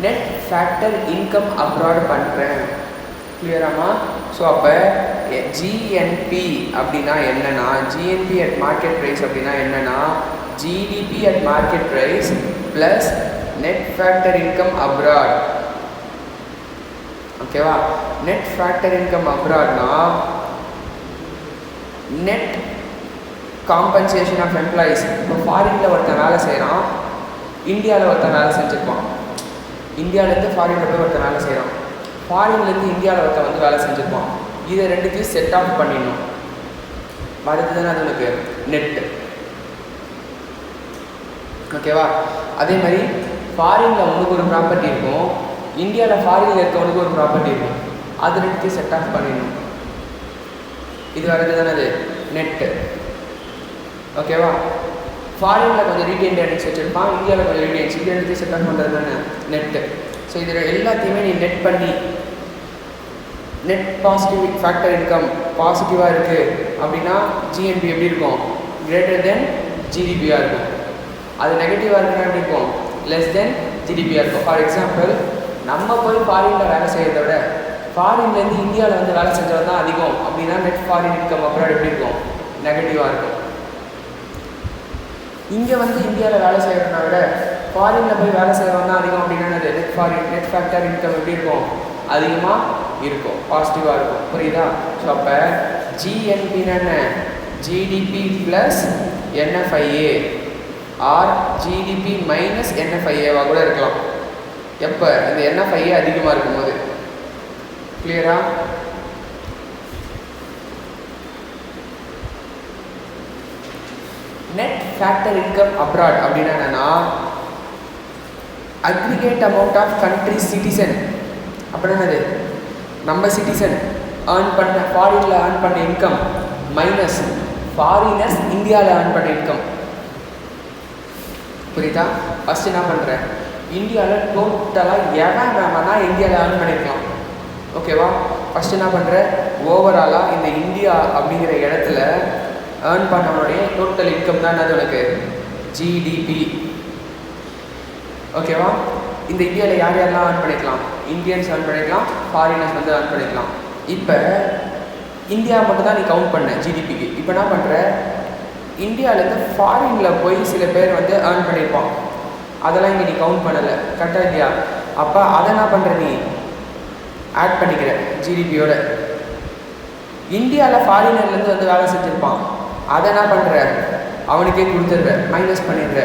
நெட் ஃபேக்டர் இன்கம் அப்ராட் பண்ணுறேன். கிளியராமா? ஸோ அப்போ ஜிஎன்பி அப்படின்னா என்னென்னா, ஜிஎன்பி அட் மார்க்கெட் ப்ரைஸ் அப்படின்னா என்னென்னா GDP at market price plus net factor income abroad. ஓகேவா? நெட் ஃபேக்டர் இன்கம் அப்ராட்னா நெட் காம்பன்சேஷன் ஆஃப் எம்ப்ளாயீஸ். இப்போ ஃபாரினில் ஒருத்தன் வேலை செய்கிறான், இந்தியாவில் ஒருத்தன் வேலை செஞ்சுருப்பான். இந்தியாவிலேருந்து ஃபாரினில் போய் ஒருத்தன் வேலை செய்கிறான், ஃபாரின்லேருந்து இந்தியாவில் ஒருத்தன் வந்து வேலை செஞ்சுருப்பான். இதை ரெண்டுத்தையும் செட் ஆஃப் பண்ணிடணும். அடுத்து தானே அது உனக்கு நெட்டு. ஓகேவா? அதே மாதிரி ஃபாரினில் உனக்கு ஒரு ப்ராப்பர்ட்டி இருக்கும், இந்தியாவில் ஃபாரினில் இருக்கவனுக்கு ஒரு ப்ராப்பர்ட்டி இருக்கும். அது ரெண்டுத்தையும் செட் ஆஃப் பண்ணிடணும். இது வரது தானே அது நெட்டு. ஓகேவா? ஃபாரினில் கொஞ்சம் ரீட்டைன் ஏர்னிங்ஸ் வச்சுருப்பான், இந்தியாவில் கொஞ்சம் ரீட்டைன்ஸ், இது ரெண்டுத்தையும் செட் ஆஃப் பண்ணுறது தானே நெட்டு. ஸோ இதில் எல்லாத்தையுமே நீ நெட் பண்ணி நெட் பாசிட்டிவ் ஃபேக்டர் இன்கம் பாசிட்டிவாக இருக்குது அப்படின்னா ஜிஎன்பி எப்படி இருக்கும்? கிரேட்டர் தென் ஜிடிபியாக இருக்கும். அது நெகட்டிவாக இருக்குன்னா எப்படி இருக்கும்? லெஸ் தென் ஜிடிபியாக இருக்கும். ஃபார் எக்ஸாம்பிள், நம்ம போய் ஃபாரினில் வேலை செய்கிறத விட ஃபாரின்லேருந்து இந்தியாவில் வந்து வேலை செஞ்சது தான் அதிகம் அப்படின்னா நெட் ஃபாரின் இன்கம் அப்ராட் எப்படி இருக்கும்? நெகட்டிவாக இருக்கும். இங்கே வந்து இந்தியாவில் வேலை செய்கிறத விட ஃபாரினில் போய் வேலை செய்கிறவங்க தான் அதிகம் அப்படின்னா நெட் ஃபேக்டர் இன்கம் எப்படி இருக்கும்? அதிகமாக இருக்கும், பாசிட்டிவாக இருக்கும். புரியுதா? ஸோ அப்போ ஜிஎன்பின்னு என்ன? GDP plus NFIA or GDP minus என்எஃப்ஐஏவாக கூட இருக்கலாம். எப்போ? இந்த என்எஃப்ஐஏ அதிகமாக இருக்கும்போது. கிளியரா? நெட் ஃபேக்டர் இன்கம் அப்ராட் அப்படின்னா என்னன்னா aggregate amount of country citizen. அப்படின்னா என்னது? நம்ம சிட்டிசன் ஏர்ன் பண்ண ஃபாரினில் ஏர்ன் பண்ண இன்கம் மைனஸ் ஃபாரினர்ஸ் இந்தியாவில் ஏர்ன் பண்ண இன்கம். புரியுதா? ஃபஸ்ட்டு என்ன பண்ணுறேன், இந்தியாவில் டோட்டலாக எவன் வேணா இந்தியாவில் ஏர்ன் பண்ணியிருக்கலாம். ஓகேவா? ஃபஸ்ட்டு என்ன பண்ணுறேன், ஓவராலாக இந்த இந்தியா அப்படிங்கிற இடத்துல ஏர்ன் பண்ணவனுடைய டோட்டல் இன்கம் தான் என்னது உனக்கு? ஜிடிபி. ஓகேவா? இந்த இந்தியாவில் யார் யாரெல்லாம் ஏர்ன் பண்ணிக்கலாம்? இந்தியன்ஸ் ஏர்ன் பண்ணிக்கலாம், ஃபாரினர்ஸ் வந்து ஏர்ன் பண்ணிக்கலாம். இப்போ இந்தியா மட்டும் தான் நீ கவுண்ட் பண்ண ஜிடிபிக்கு. இப்போ என்ன பண்ணுற, இந்தியாவிலேருந்து ஃபாரினில் போய் சில பேர் வந்து ஏர்ன் பண்ணியிருப்பான், அதெல்லாம் இங்கே நீ கவுண்ட் பண்ணலை. கரெக்டாக இல்லையா? அப்போ அதை என்ன பண்ணுற, நீ ஆட் பண்ணிக்கிற ஜிடிபியோட. இந்தியாவில் ஃபாரினர்லேருந்து வந்து வேலை செஞ்சுருப்பான், அதை என்ன பண்ணுற, அவனுக்கே கொடுத்துட்ற, மைனஸ் பண்ணிடுற.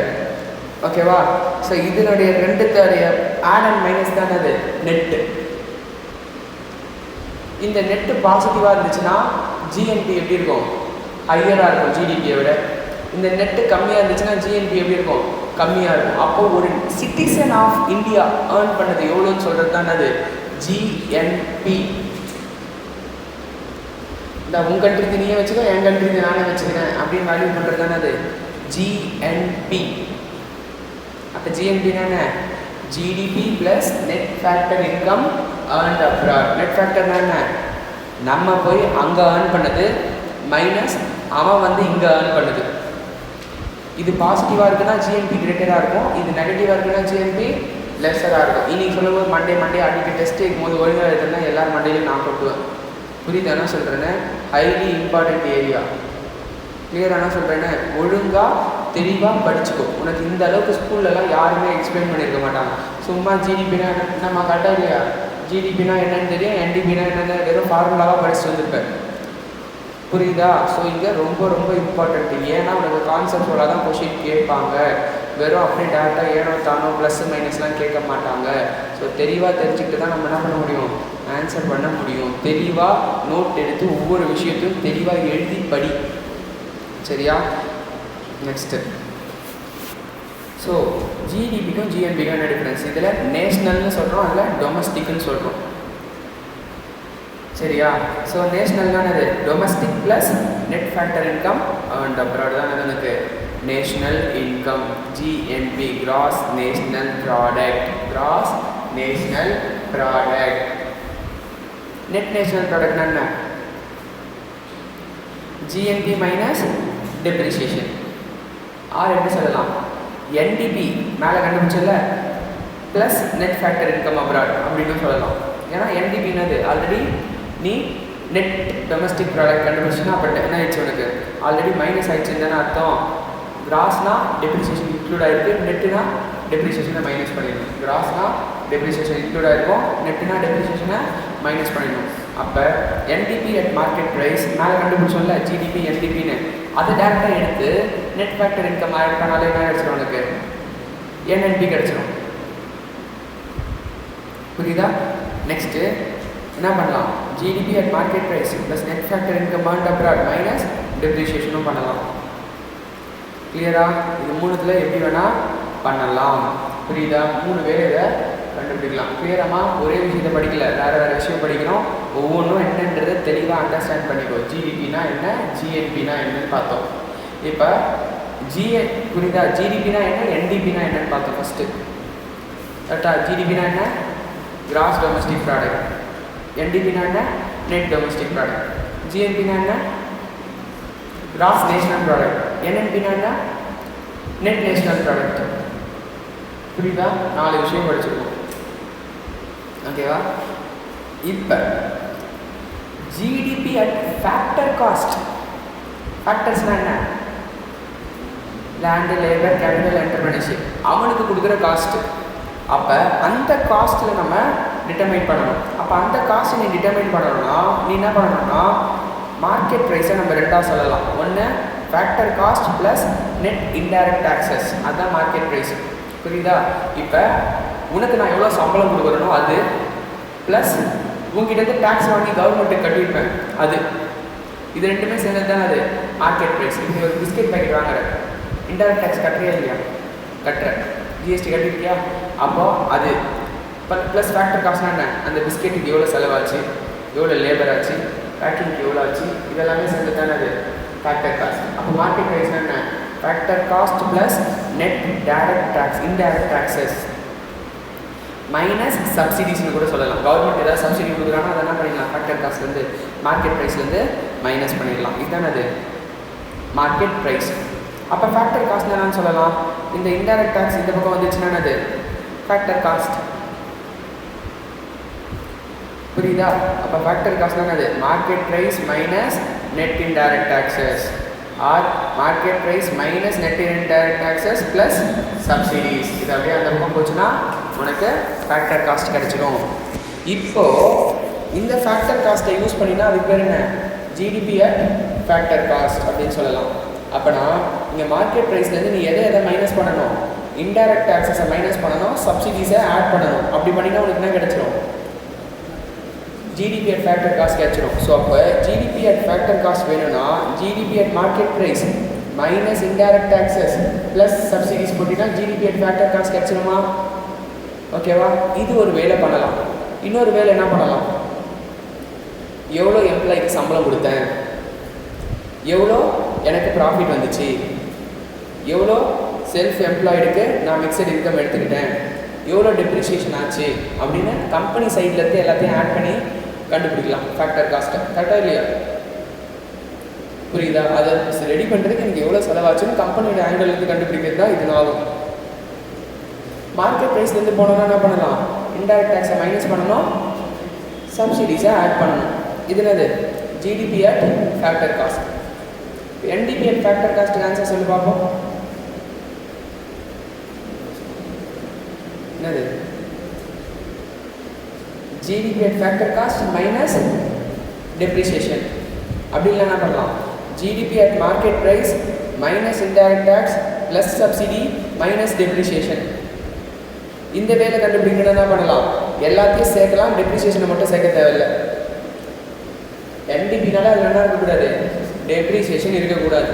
ஓகேவா? ஸோ இதனுடைய ரெண்டுத்தோடைய ஆட் அண்ட் மைனஸ் தான் அது நெட்டு. இந்த நெட்டு பாசிட்டிவாக இருந்துச்சுன்னா ஜிஎன்பி எப்படி இருக்கும்? ஹையராக இருக்கும் ஜிடிபியை விட. இந்த நெட்டு கம்மியாக இருந்துச்சுன்னா ஜிஎன்பி எப்படி இருக்கும்? கம்மியாக இருக்கும். அப்போது ஒரு சிட்டிசன் ஆஃப் இந்தியா ஏர்ன் பண்ணது எவ்வளோன்னு சொல்கிறது தான் அது ஜிஎன்பி. இந்த உன் கண்ட்ரிக்கு நீயே வச்சுக்கோ, என் கண்ட்ரிக்கு நானே வச்சுக்கிறேன் அப்படின்னு வேல்யூ பண்ணுறது தானே அது ஜிஎன்பி. அப்போ ஜிஎன்பின்னா என்ன? GDP plus net factor income earned abroad. Net ஃபேக்டர்னா என்ன? நம்ம போய் அங்கே ஏர்ன் பண்ணது மைனஸ் அவன் வந்து இங்கே ஏர்ன் பண்ணுது. இது பாசிட்டிவாக இருக்குன்னா ஜிஎன்பி கிரேட்டராக இருக்கும், இது நெகட்டிவாக இருக்குன்னா ஜிஎன்பி லெஸ்ஸராக இருக்கும். இன்னைக்கு சொல்லும்போது மண்டே அன்றைக்கி டெஸ்ட்டு இருக்கும்போது ஒழுங்காக எழுதுனா எல்லாரும் மண்டேலையும் நான் கொட்டுவேன். புரியுதானா சொல்கிறேன்னு? Highly important area. கிளியரானா சொல்கிறேன்னு? ஒழுங்காக தெளிவாக படிச்சுக்கோ. உனக்கு இந்த அளவுக்கு ஸ்கூல்லலாம் யாருமே எக்ஸ்பிளைன் பண்ணியிருக்க மாட்டாங்க. சும்மா ஜிடிபினா நம்ம கரெக்டாக இல்லையா? ஜிடிபினா என்னன்னு தெரியும், என்டிபினா என்னென்ன வெறும் ஃபார்முலாவாக படிச்சுட்டு வந்திருப்பேன். புரியுதா? ஸோ இங்கே ரொம்ப ரொம்ப இம்பார்ட்டண்ட்டு. ஏன்னா உனக்கு கான்செப்டோட தான் கொஷின் கேட்பாங்க. வெறும் அப்படியே டேரெக்டாக ஏனோ தானோ ப்ளஸ் மைனஸ்லாம் கேட்க மாட்டாங்க. ஸோ தெளிவாக தெரிஞ்சுக்கிட்டு தான் நம்ம என்ன பண்ண முடியும், ஆன்சர் பண்ண முடியும். தெளிவாக நோட் எடுத்து ஒவ்வொரு விஷயத்தையும் தெளிவாக எழுதி படி. சரியா? நெக்ஸ்ட்டு, ஸோ ஜிடிபிக்கும் ஜிஎன்பிக்கும் என்ன டிஃப்ரென்ஸ்? இதில் நேஷ்னல்னு சொல்கிறோம், அதில் டொமஸ்டிக்னு சொல்கிறோம். சரியா? ஸோ நேஷ்னல்னால் அது domestic plus net factor income and abroad தான் எனக்கு national income. GNP gross national product, gross national product. Net national ப்ராடக்ட்னா என்ன? GNP minus depreciation. ஆர் எப்படி சொல்லலாம், என்டிபி மேலே கண்டுபிடிச்சல plus net factor income abroad அப்படின்னு சொல்லலாம். ஏன்னா என்டிபின்னது ஆல்ரெடி நீ நெட் டொமஸ்டிக் ப்ராடக்ட் கண்டுபிடிச்சுன்னா அப்போ என்ன ஆயிடுச்சு உனக்கு, ஆல்ரெடி மைனஸ் ஆயிடுச்சுன்னு தானே அர்த்தம். கிராஸ்னா டெப்ரிசியேஷன் இன்க்ளூட் ஆகிருக்கு, நெட்டுனா டெப்ரிசியேஷனை மைனஸ் பண்ணிடணும். கிராஸ்னா டெப்ரிசியேஷன் இன்க்ளூட் ஆகிருக்கும், நெட்டுனா டெப்ரிசியேஷனை மைனஸ் பண்ணிடணும். அப்போ என்டிபி அட் மார்க்கெட் ப்ரைஸ் மேலே கண்டுபிடிச்சோம்ல ஜிடிபி என்டிபின்னு, அதை டேரெக்டாக எடுத்து நெட் ஃபேக்டர் இன்கம் ஆட் பண்ணாலே என்ன கிடச்சிடும் உனக்கு, என்என்பி கிடச்சிடும். புரியுதா? நெக்ஸ்ட்டு என்ன பண்ணலாம், GDP at market price plus net factor income and abroad minus டெப்ரிசியேஷனும் பண்ணலாம். கிளியரா? இது மூணுத்தில் எப்படி வேணால் பண்ணலாம். புரியுதா? 3 வேலை கண்டுபிடிக்கலாம். கிளியராமா? ஒரே விஷயத்தை படிக்கல, வேறு வேறு விஷயம் படிக்கணும். ஒவ்வொன்றும் என்னன்றது தெளிவாக அண்டர்ஸ்டாண்ட் பண்ணிக்கோ. ஜிடிபினா என்ன, ஜிஎன்பினா என்னன்னு பார்த்தோம். இப்போ புரியுதா? ஜிடிபினா என்ன, என்டிபினா என்னன்னு பார்த்தோம் ஃபஸ்ட்டு. கரெக்டா? ஜிடிபினா என்ன, கிராஸ் டொமஸ்டிக் ப்ராடக்ட். என்டிபினா என்ன, நெட் டொமஸ்டிக் ப்ராடக்ட். ஜிஎன்பினா என்ன, கிராஸ் நேஷனல் ப்ராடக்ட். என்என்பினா என்ன, நெட் நேஷனல் ப்ராடக்ட். புரியுதா? 4 விஷயம் படிச்சிருக்கோம். ஓகேவா? இப்போ ஜிடிபி அட் ஃபேக்டர் காஸ்ட். ஃபேக்டர்ஸ்னா என்ன, லேண்டு, லேபர், கேபிட்டல், என்டர்பிரைனர்ஷிப், அவனுக்கு கொடுக்குற காஸ்ட்டு. அப்போ அந்த காஸ்ட்டில் நம்ம டிட்டர்மைன் பண்ணணும். அப்போ அந்த காஸ்ட்டை நீ டிட்டர்மைன் பண்ணணும்னா நீ என்ன பண்ணணும்னா மார்க்கெட் ப்ரைஸை நம்ம ரெண்டாக சொல்லலாம். ஒன்று factor cost plus net indirect taxes, அதுதான் மார்க்கெட் ப்ரைஸ். புரியுதா? இப்போ உனக்கு நான் எவ்வளோ சம்பளம் கொடுக்குறனோ அது ப்ளஸ் உங்ககிட்ட டேக்ஸ் வாங்கி கவர்மெண்ட்டுக்கு கட்டியிருப்பேன் அது, இது ரெண்டுமே சேர்ந்தது தான் அது மார்க்கெட் ப்ரைஸ். இப்போ ஒரு பிஸ்கெட் பேக்கெட் வாங்குற, இன்டைரக்ட் டேக்ஸ் கட்டுறியா இல்லையா? கட்டுற. ஜிஎஸ்டி கட்டிருக்கியா? அப்போது அது ப்ளஸ் ஃபேக்டர் காஸ்ட்னா என்ன, அந்த பிஸ்கெட்டுக்கு எவ்வளோ செலவாச்சு, எவ்வளோ லேபர் ஆச்சு, பேக்கிங்க்கு எவ்வளோ ஆச்சு, இதெல்லாமே சேர்ந்து தானே அது ஃபேக்டர் காஸ்ட். அப்போ மார்க்கெட் ப்ரைஸ்னா என்ன, factor cost plus net direct tax, indirect taxes minus சப்சிடிஸ்னு கூட சொல்லலாம். கவர்மெண்ட் ஏதாவது சப்சிடி கொடுக்குறாங்கன்னா அதை என்ன பண்ணிடலாம், ஃபேக்டர் காஸ்ட்லேருந்து மார்க்கெட் ப்ரைஸ்லேருந்து மைனஸ் பண்ணிடலாம். இதுதானே அது மார்க்கெட் ப்ரைஸ். அப்போ ஃபேக்டர் காஸ்ட் என்னன்னு சொல்லலாம், இந்த இன்டைரக்ட் டேக்ஸ் இந்த பக்கம் வந்துச்சுன்னா அது ஃபேக்டர் காஸ்ட். புரியுதா? அப்போ ஃபேக்டர் காஸ்ட்னா அது market price minus net indirect taxes or market price minus net indirect taxes plus subsidies. இது அப்படியே அந்த பக்கம் போச்சுன்னா உனக்கு ஃபேக்டர் காஸ்ட் கிடச்சிடும். இப்போது இந்த ஃபேக்டர் காஸ்ட்டை யூஸ் பண்ணினா அதுக்கு பேர் என்ன, ஜிடிபி அட் ஃபேக்டர் காஸ்ட் அப்படின்னு சொல்லலாம். அப்போனா இங்கே மார்க்கெட் ப்ரைஸ்லேருந்து நீ எதை மைனஸ் பண்ணணும், இன்டைரக்ட் டாக்ஸஸை மைனஸ் பண்ணணும், சப்சிடிஸை ஆட் பண்ணணும். அப்படி பண்ணினா உனக்கு என்ன கிடச்சிரும், ஜிடிபி அட் ஃபேக்டர் காஸ்ட் கிடச்சிரும். ஸோ அப்போ ஜிடிபி அட் ஃபேக்டர் காஸ்ட் வேணும்னா GDP at market price minus indirect taxes plus subsidies போட்டினா ஜிடிபி அட் ஃபேக்டர் காஸ்ட் கிடச்சிருமா? ஓகேவா? இது ஒரு வேலை பண்ணலாம். இன்னொரு வேலை என்ன பண்ணலாம், எவ்வளோ எம்ப்ளாய்க்கு சம்பளம் கொடுத்தேன், எவ்வளோ எனக்கு ப்ராஃபிட் வந்துச்சு, எவ்வளோ செல்ஃப் எம்ப்ளாய்டுக்கு நான் மிக்சட் இன்கம் எடுத்துக்கிட்டேன், எவ்வளோ டெப்ரிசியேஷன் ஆச்சு அப்படின்னு கம்பெனி சைட்லேருந்து எல்லாத்தையும் ஆட் பண்ணி கண்டுபிடிக்கலாம் ஃபேக்டர் காஸ்ட்டை. கரெக்டாக இல்லையா? புரியுதா? அதை ரெடி பண்ணுறதுக்கு எனக்கு எவ்வளோ செலவாச்சுன்னு கம்பெனியோட ஆங்கிள்லேருந்து கண்டுபிடிக்கிறது தான் இது ஆகும். மார்க்கெட் ப்ரைஸ்லேருந்து போனோம்னா என்ன பண்ணலாம், இன்டைரக்ட் டேக்ஸை மைனஸ் பண்ணணும், சப்சிடிஸை ஆட் பண்ணணும். இது என்னது, GDP at factor cost. NDP at factor காஸ்ட்டுக்கு ஆன்சர் சொல்லி பார்ப்போம். என்னது, GDP at factor cost minus depreciation. அப்படி இல்லைன்னா பண்ணலாம் GDP at market price minus indirect tax plus subsidy minus depreciation. இந்த வேலை கண்டுபிடிக்கணும்னா பண்ணலாம், எல்லாத்தையும் சேர்க்கலாம், டெப்ரிசியேஷனை மட்டும் சேர்க்க தேவையில்லை. என்டிபினால அதில் என்ன இருக்கக்கூடாது, டெப்ரிசியேஷன் இருக்கக்கூடாது.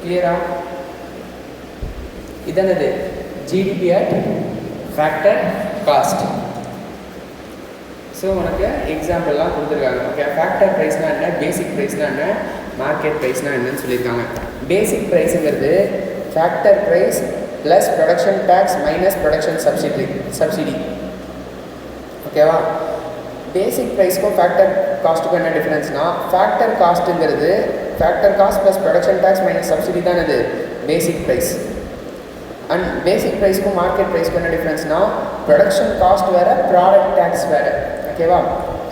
கிளியரா? இதானது GDP at factor cost. So உனக்கு எக்ஸாம்பிள்லாம் கொடுத்துருக்காங்க. ஓகே, ஃபேக்டர் ப்ரைஸ்னால் என்ன, பேசிக் ப்ரைஸ்னால் என்ன, மார்க்கெட் ப்ரைஸ்னால் என்னன்னு சொல்லியிருக்காங்க. பேசிக் ப்ரைஸுங்கிறது factor price plus production tax minus production subsidy. ஓகேவா? பேசிக் ப்ரைஸ்க்கும் ஃபேக்டர் காஸ்ட்டுக்கும் என்ன டிஃப்ரென்ஸ்னால், ஃபேக்டர் காஸ்ட்டுங்கிறது factor cost plus production tax minus subsidy தான் இது பேசிக் ப்ரைஸ். அண்ட் பேசிக் ப்ரைஸ்க்கும் மார்க்கெட் ப்ரைஸ்க்கும் என்ன டிஃப்ரென்ஸ்னால், ப்ரொடக்ஷன் காஸ்ட் வேறு, ப்ராடக்ட் டேக்ஸ் வேறு. ஓகேவா?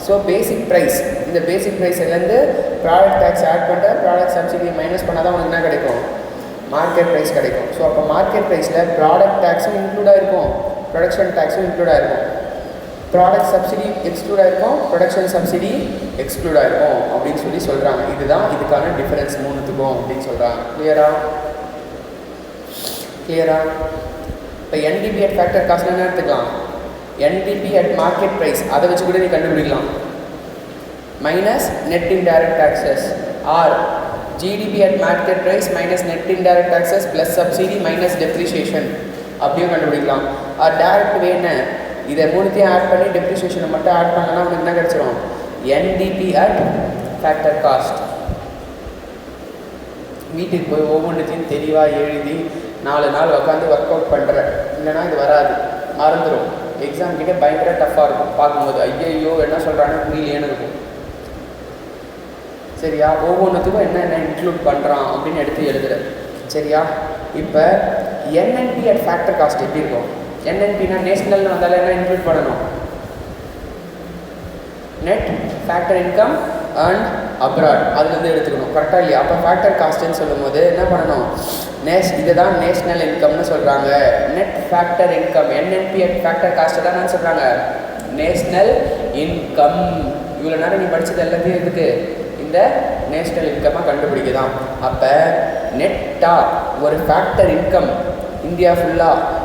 ஸோ பேசிக் ப்ரைஸ், இந்த பேசிக் ப்ரைஸ்லேருந்து ப்ராடக்ட் டேக்ஸ் ஆட் பண்ணுற, ப்ராடக்ட் சப்சிடியை மைனஸ் பண்ணால் தான் உனக்கு என்ன கிடைக்கும், மார்க்கெட் ப்ரைஸ் கிடைக்கும். ஸோ அப்போ மார்க்கெட் ப்ரைஸில் ப்ராடக்ட் டேக்ஸும் இன்க்ளூடாக இருக்கும், ப்ரொடக்ஷன் டேக்ஸும் இன்க்ளூடாக இருக்கும். ப்ராடக்ட் சப்சிடி எக்ஸ்க்ளூடாக இருக்கும், ப்ரொடக்ஷன் சப்சிடி எக்ஸ்க்ளூடாக இருக்கும் அப்படின்னு சொல்கிறாங்க. இதுதான் இதுக்கான டிஃபரன்ஸ் மூணுத்துக்கும் அப்படின்னு சொல்கிறாங்க. கிளியரா? இப்போ என்டிபி அட் ஃபேக்டர் காஸ்ட்னா என்ன எடுத்துக்கலாம், என்டிபி அட் மார்க்கெட் ப்ரைஸ் அதை வச்சு கூட நீ கண்டுபிடிக்கலாம், minus net indirect taxes, or GDP at market price minus net indirect taxes plus subsidy minus depreciation அப்படியும் கண்டுபிடிக்கலாம். ஆர் டேரக்ட் வே என்ன, இதை மூணுத்தையும் ஆட் பண்ணி டெப்ரிசியேஷனை மட்டும் ஆட் பண்ணனா உனக்கு என்ன கிடச்சிரும், என்டிபி அட் ஃபேக்டர் காஸ்ட். வீட்டுக்கு போய் ஒவ்வொன்றுத்தையும் தெளிவாக எழுதி 4 நாள் உட்காந்து ஒர்க் அவுட் பண்ணுறேன், இல்லைனா இது வராது, மறந்துடும். எக்ஸாம் கிட்டே பயங்கர டஃப்பாக இருக்கும், பார்க்கும்போது ஐயோ என்ன சொல்கிறான்னு புரியலேன்னு இருக்கும். சரியா? ஒவ்வொன்றுத்துக்கும் என்ன இன்க்ளூட் பண்ணுறான் அப்படின்னு எடுத்து எழுதுறேன். சரியா? இப்போ என்என்பி அட் ஃபேக்டர் காஸ்ட் எப்படி இருக்கும், என்என்பினா நேஷ்னல்னு வந்தாலும் என்ன இன்க்ளூட் பண்ணணும், net factor income and abroad, அதுலேருந்து எடுத்துக்கணும். கரெக்டாக இல்லையா? அப்போ ஃபேக்டர் காஸ்ட்டுன்னு சொல்லும் போது என்ன பண்ணணும், இதுதான் நேஷ்னல் இன்கம்னு சொல்கிறாங்க. Net factor income NNP at factor cost தான் என்ன சொல்கிறாங்க, நேஷ்னல் இன்கம். இவ்வளோ நேரம் நீ படித்தது எல்லாத்தையும் எதுக்கு, இந்த நேஷ்னல் இன்கம்மாக கண்டுபிடிக்க தான். அப்போ நெட்டாக ஒரு ஃபேக்டர் இன்கம் இந்தியா ஃபுல்லாக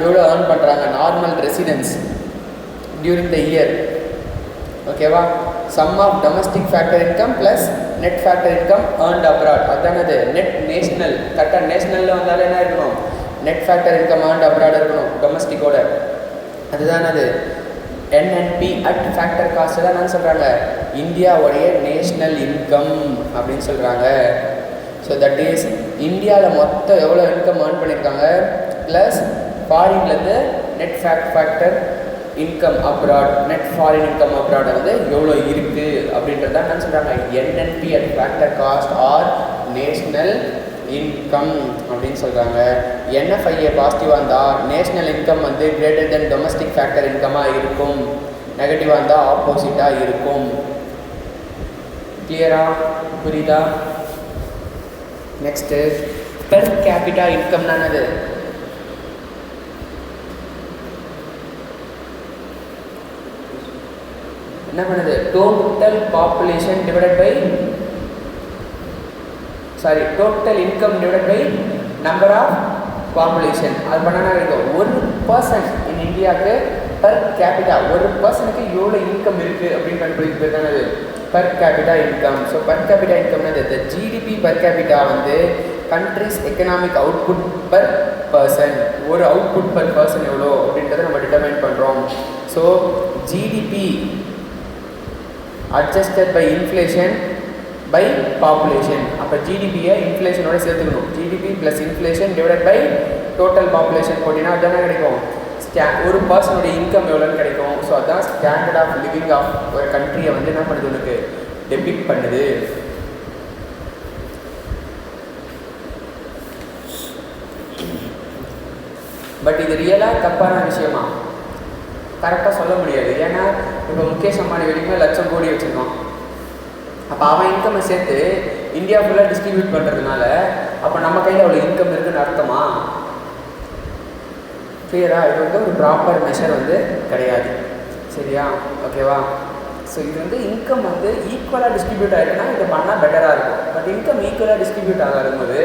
எவ்வளோ ஏர்ன் பண்ணுறாங்க normal residence during the year. ஓகேவா? Sum of domestic factor income plus net factor income earned abroad, அதுதானது நெட் நேஷ்னல். கரெக்டாக நேஷ்னலில் வந்தாலும் என்ன இருக்கணும், net factor income earned abroad இருக்கணும் டொமஸ்டிக்கோட, அதுதானது என்என்பி அட் ஃபேக்டர் காஸ்ட் தான் நான் சொல்கிறாங்க இந்தியாவுடைய நேஷ்னல் இன்கம் அப்படின்னு சொல்கிறாங்க. ஸோ தட் இஸ் இந்தியாவில் மொத்தம் எவ்வளோ இன்கம் ஏர்ன் பண்ணியிருக்காங்க ப்ளஸ் ஃபாரின்லேருந்து net factor income abroad, net foreign income abroad வந்து எவ்வளோ இருக்குது அப்படின்றது தான் என்ன சொல்கிறாங்க, NNP at factor cost or national income அப்படின்னு சொல்கிறாங்க. என்எஃப்ஐஏ பாசிட்டிவாக இருந்தால் நேஷ்னல் இன்கம் வந்து கிரேட்டர் தென் டொமஸ்டிக் ஃபேக்டர் இன்கமாக இருக்கும், நெகட்டிவாக இருந்தால் ஆப்போசிட்டாக இருக்கும். கிளியரா? புரியுதா? நெக்ஸ்ட்டு பெர் கேபிட்டா இன்கம்னா என்னது, என்ன பண்ணுது, total population divided by total income divided by number of population. அது பண்ணனா இருக்கும் ஒரு பர்சன் இன் இந்தியாவுக்கு பர் கேபிட்டா, ஒரு பர்சனுக்கு எவ்வளோ இன்கம் இருக்குது அப்படின்னு கண்டுபிடிக்கிறது தானே அது per capita income. So per capita இன்கம்னது இந்த ஜிடிபி பர் கேபிட்டா வந்து country's economic output per person, ஒரு அவுட்புட் பர் பர்சன் எவ்வளோ அப்படின்றத நம்ம டிட்டர்மைன் பண்ணுறோம். So GDP adjusted by inflation by population. அப்போ ஜிடிபியை இன்ஃப்ளேஷனோட சேர்த்துக்கணும். GDP plus inflation divided by total population போட்டினா அதுதானே கிடைக்கும், ஒரு பர்சனுடைய இன்கம் எவ்வளோன்னு கிடைக்கும். ஸோ அதுதான் ஸ்டாண்டர்ட் ஆஃப் லிவிங் ஆஃப் ஒரு கண்ட்ரியை வந்து என்ன பண்ணுது, உனக்கு டெபிட் பண்ணுது. பட் இது ரியலாக தப்பான விஷயமா கரெக்டாக சொல்ல முடியாது. ஏன்னா இப்போ முகேஷ் அம்பானி வரைக்கும் 1,00,000 கோடி வச்சுருக்கோம். அப்போ அவன் இன்கம்மை சேர்த்து இந்தியா ஃபுல்லாக டிஸ்ட்ரிபியூட் பண்ணுறதுனால அப்போ நம்ம கையில் அவ்வளோ இன்கம் இருக்குதுன்னு அர்த்தமா? கிளியரா? இது வந்து ஒரு ப்ராப்பர் மெஷர் வந்து கிடையாது. சரியா? ஓகேவா? ஸோ இது வந்து இன்கம் வந்து ஈக்குவலாக டிஸ்ட்ரிபியூட் ஆகிட்டுனா இதை பண்ணால் பெட்டராக இருக்கும். பட் இன்கம் ஈக்குவலாக டிஸ்ட்ரிபியூட் ஆகாதும்போது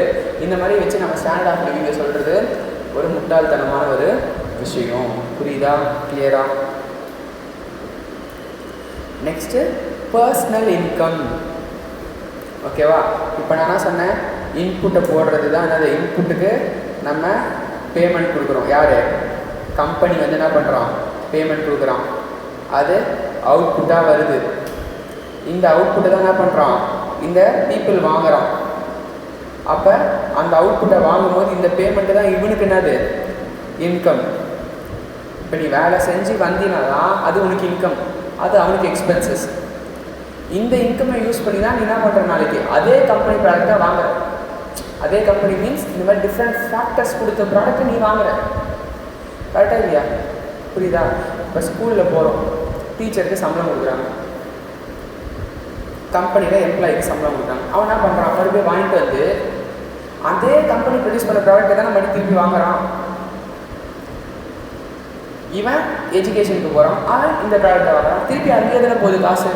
இந்த மாதிரி வச்சு நம்ம ஸ்டாண்டர்ட் ஆஃப் லிவிங்கை சொல்கிறது ஒரு முட்டாள்தனமான ஒரு விஷயம். புரியுதா? கிளியரா? Next personal income. ஓகேவா? இப்போ நான் என்ன சொன்னேன், இன்புட்டை போடுறது தான் என்னது, இன்புட்டுக்கு நம்ம பேமெண்ட் கொடுக்குறோம். யார்? கம்பெனி வந்து என்ன பண்ணுறோம், பேமெண்ட் கொடுக்குறோம். அது அவுட்புட்டாக வருது. இந்த அவுட்புட்டை தான் என்ன பண்ணுறோம், இந்த பீப்புள் வாங்குகிறோம். அப்போ அந்த அவுட்புட்டை வாங்கும்போது இந்த பேமெண்ட்டு தான் இவனுக்கு என்னது, இன்கம். இப்போ நீ வேலை செஞ்சு வந்தினா தான் அது உனக்கு இன்கம், அது அவனுக்கு எக்ஸ்பென்சஸ். இந்த இன்கம்மை யூஸ் பண்ணி தான் நீ என்ன பண்ணுற, நாளைக்கு அதே கம்பெனி ப்ராடக்டாக வாங்குற. அதே கம்பெனி மீன்ஸ் இந்த மாதிரி டிஃப்ரெண்ட் ஃபேக்டர்ஸ் கொடுத்த ப்ராடக்ட்டை நீ வாங்குற. கரெக்டாக இல்லையா? புரியுதா? இப்போ ஸ்கூலில் போகிறோம், டீச்சருக்கு சம்பளம் கொடுக்குறாங்க, கம்பெனியில் எம்ப்ளாய்க்கு சம்பளம் கொடுக்குறாங்க. அவன் என்ன பண்ணுறான், மறுபடியும் வாங்கிட்டு வந்து அதே கம்பெனி ப்ரொடியூஸ் பண்ண ப்ராடக்ட்டை தான் மறுபடியும் திருப்பி வாங்குறான். இவன் எஜுகேஷனுக்கு போகிறான், அவன் இந்த ப்ராடக்டை வாங்குறான், திருப்பி அங்கேயே தானே போகுது காசு.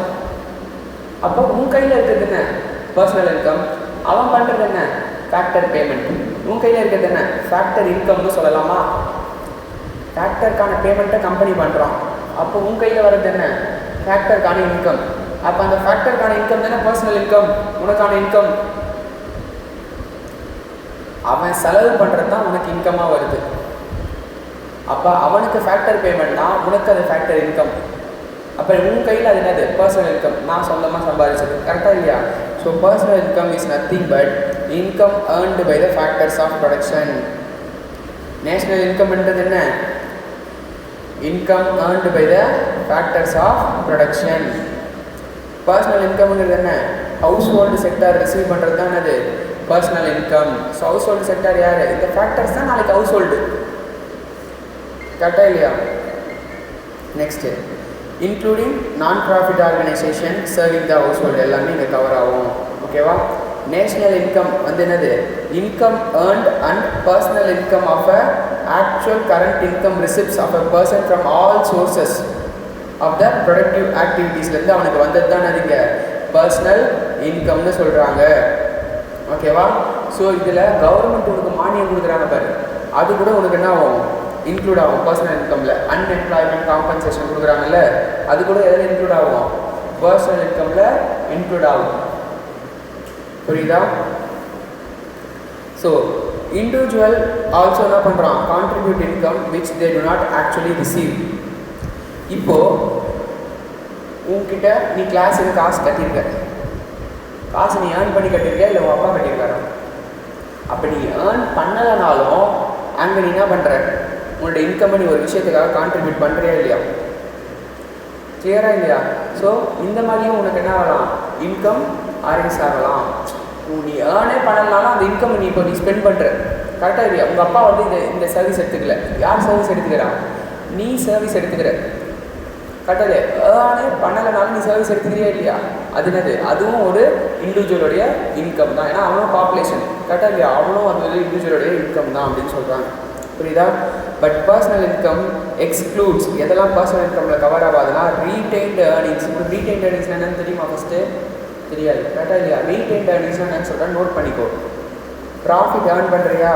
அப்போ உன் கையில் இருக்கிறது என்ன, பர்சனல் இன்கம். அவன் பண்ணுறது என்ன, ஃபேக்டர் பேமெண்ட். உன் கையில் இருக்கிறது என்ன, ஃபேக்டர் இன்கம்னு சொல்லலாமா? ஃபேக்டருக்கான பேமெண்ட்டை கம்பெனி பண்ணுறான். அப்போ உன் கையில் வர்றது என்ன, ஃபேக்டருக்கான இன்கம். அப்போ அந்த ஃபேக்டருக்கான இன்கம் தானே பர்சனல் இன்கம், உனக்கான இன்கம். அவன் செலவு பண்ணுறது தான் உனக்கு இன்கமாக வருது. அப்போ அவனுக்கு ஃபேக்டர் பேமெண்ட்னா உனக்கு அது ஃபேக்டர் இன்கம். அப்போ உன் கையில் அது என்னது, பர்சனல் இன்கம், நான் சொந்தமாக சம்பாதிச்சது. கரெக்டாக இல்லையா? So personal income is nothing but income earned by the factors of production. National இன்கம்ன்றது என்ன, income earned by the factors of production. Personal இன்கம்ங்கிறது என்ன, ஹவுஸ் ஹோல்டு செக்டார் ரிசீவ் பண்ணுறது தான் என்னது, personal income. So household sector யார், இந்த factors தான் நாளைக்கு ஹவுஸ் ஹோல்டு. கரெக்டாக இல்லையா? Next including non profit organisation serving the household எல்லாமே இங்கே கவர் ஆகும். ஓகேவா? நேஷ்னல் இன்கம் வந்து என்னது, income earned and personal income of a actual current income receipts of a person from all sources of the productive ஆக்டிவிட்டீஸ்லேருந்து அவனுக்கு வந்தது தான் அதுங்க பர்சனல் இன்கம்னு சொல்கிறாங்க. ஓகேவா? ஸோ இதில் கவர்மெண்ட் உனக்கு மானியம் கொடுக்குறாங்க பாரு, அது கூட உனக்கு என்ன ஆகும், இன்க்ளூட் ஆகும் பர்சனல் இன்கமில். அன்எம்ப்ளாய்மெண்ட் காம்பன்சேஷன் கொடுக்குறாங்கல்ல, அது கூட எதில் இன்க்ளூட் ஆகும், பர்சனல் இன்கமில் இன்க்ளூட் ஆகும். புரியுதா? ஸோ இண்டிவிஜுவல் ஆல்சோ என்ன பண்ணுறான், contribute income which they to not actually receive. இப்போது உங்ககிட்ட நீ கிளாஸுக்கு காசு கட்டியிருக்க, காசு நீ ஏர்ன் பண்ணி கட்டியிருக்க இல்லை உங்கள் அப்பா கட்டியிருக்காரு. அப்போ நீ ஏர்ன் பண்ணலைனாலும் அங்கே நீ என்ன பண்ணுற, உன்னோட இன்கம்மை நீ ஒரு விஷயத்துக்காக கான்ட்ரிபியூட் பண்ணுறியா இல்லையா? கிளியராக இல்லையா? ஸோ இந்த மாதிரியும் உனக்கு என்ன ஆகலாம், இன்கம் அரேஞ்ச் ஆகலாம். நீ ஏர்னே பண்ணலனாலும் அந்த இன்கம் நீ இப்போ நீ ஸ்பெண்ட் பண்ணுற. கரெக்டாக இல்லையா? உங்கள் அப்பா வந்து இந்த சர்வீஸ் எடுத்துக்கல, யார் சர்வீஸ் எடுத்துக்கிறா, நீ சர்வீஸ் எடுத்துக்கிற. கரெக்டாக ஏர்னே பண்ணலைனாலும் நீ சர்வீஸ் எடுத்துக்கிறியா இல்லையா? அது என்னது, அதுவும் ஒரு இண்டிவிஜுவலுடைய இன்கம் தான். ஏன்னா அவனும் பாப்புலேஷன். கரெக்டாக இல்லையா? அவனும் அது ஒரு இண்டிவிஜுவலுடைய இன்கம் தான் அப்படின்னு சொல்கிறாங்க. புரியுதா? பட் பர்சனல் இன்கம் எக்ஸ்க்ளூட்ஸ், எதெல்லாம் பர்சனல் இன்கமில் கவர் ஆகாதுன்னா ரீடைன்டு ஏர்னிங்ஸ். இப்போ ரீடைன்டு ஏர்னிங்ஸ் என்னன்னு தெரியுமா? ஃபஸ்ட்டு தெரியாது. கரெக்டாக இல்லையா? ரீடைன்டு ஏர்னிங்ஸ்னால் என்னன்னு சொல்கிறேன், நோட் பண்ணிக்கோ. ப்ராஃபிட் ஏர்ன் பண்ணுறியா,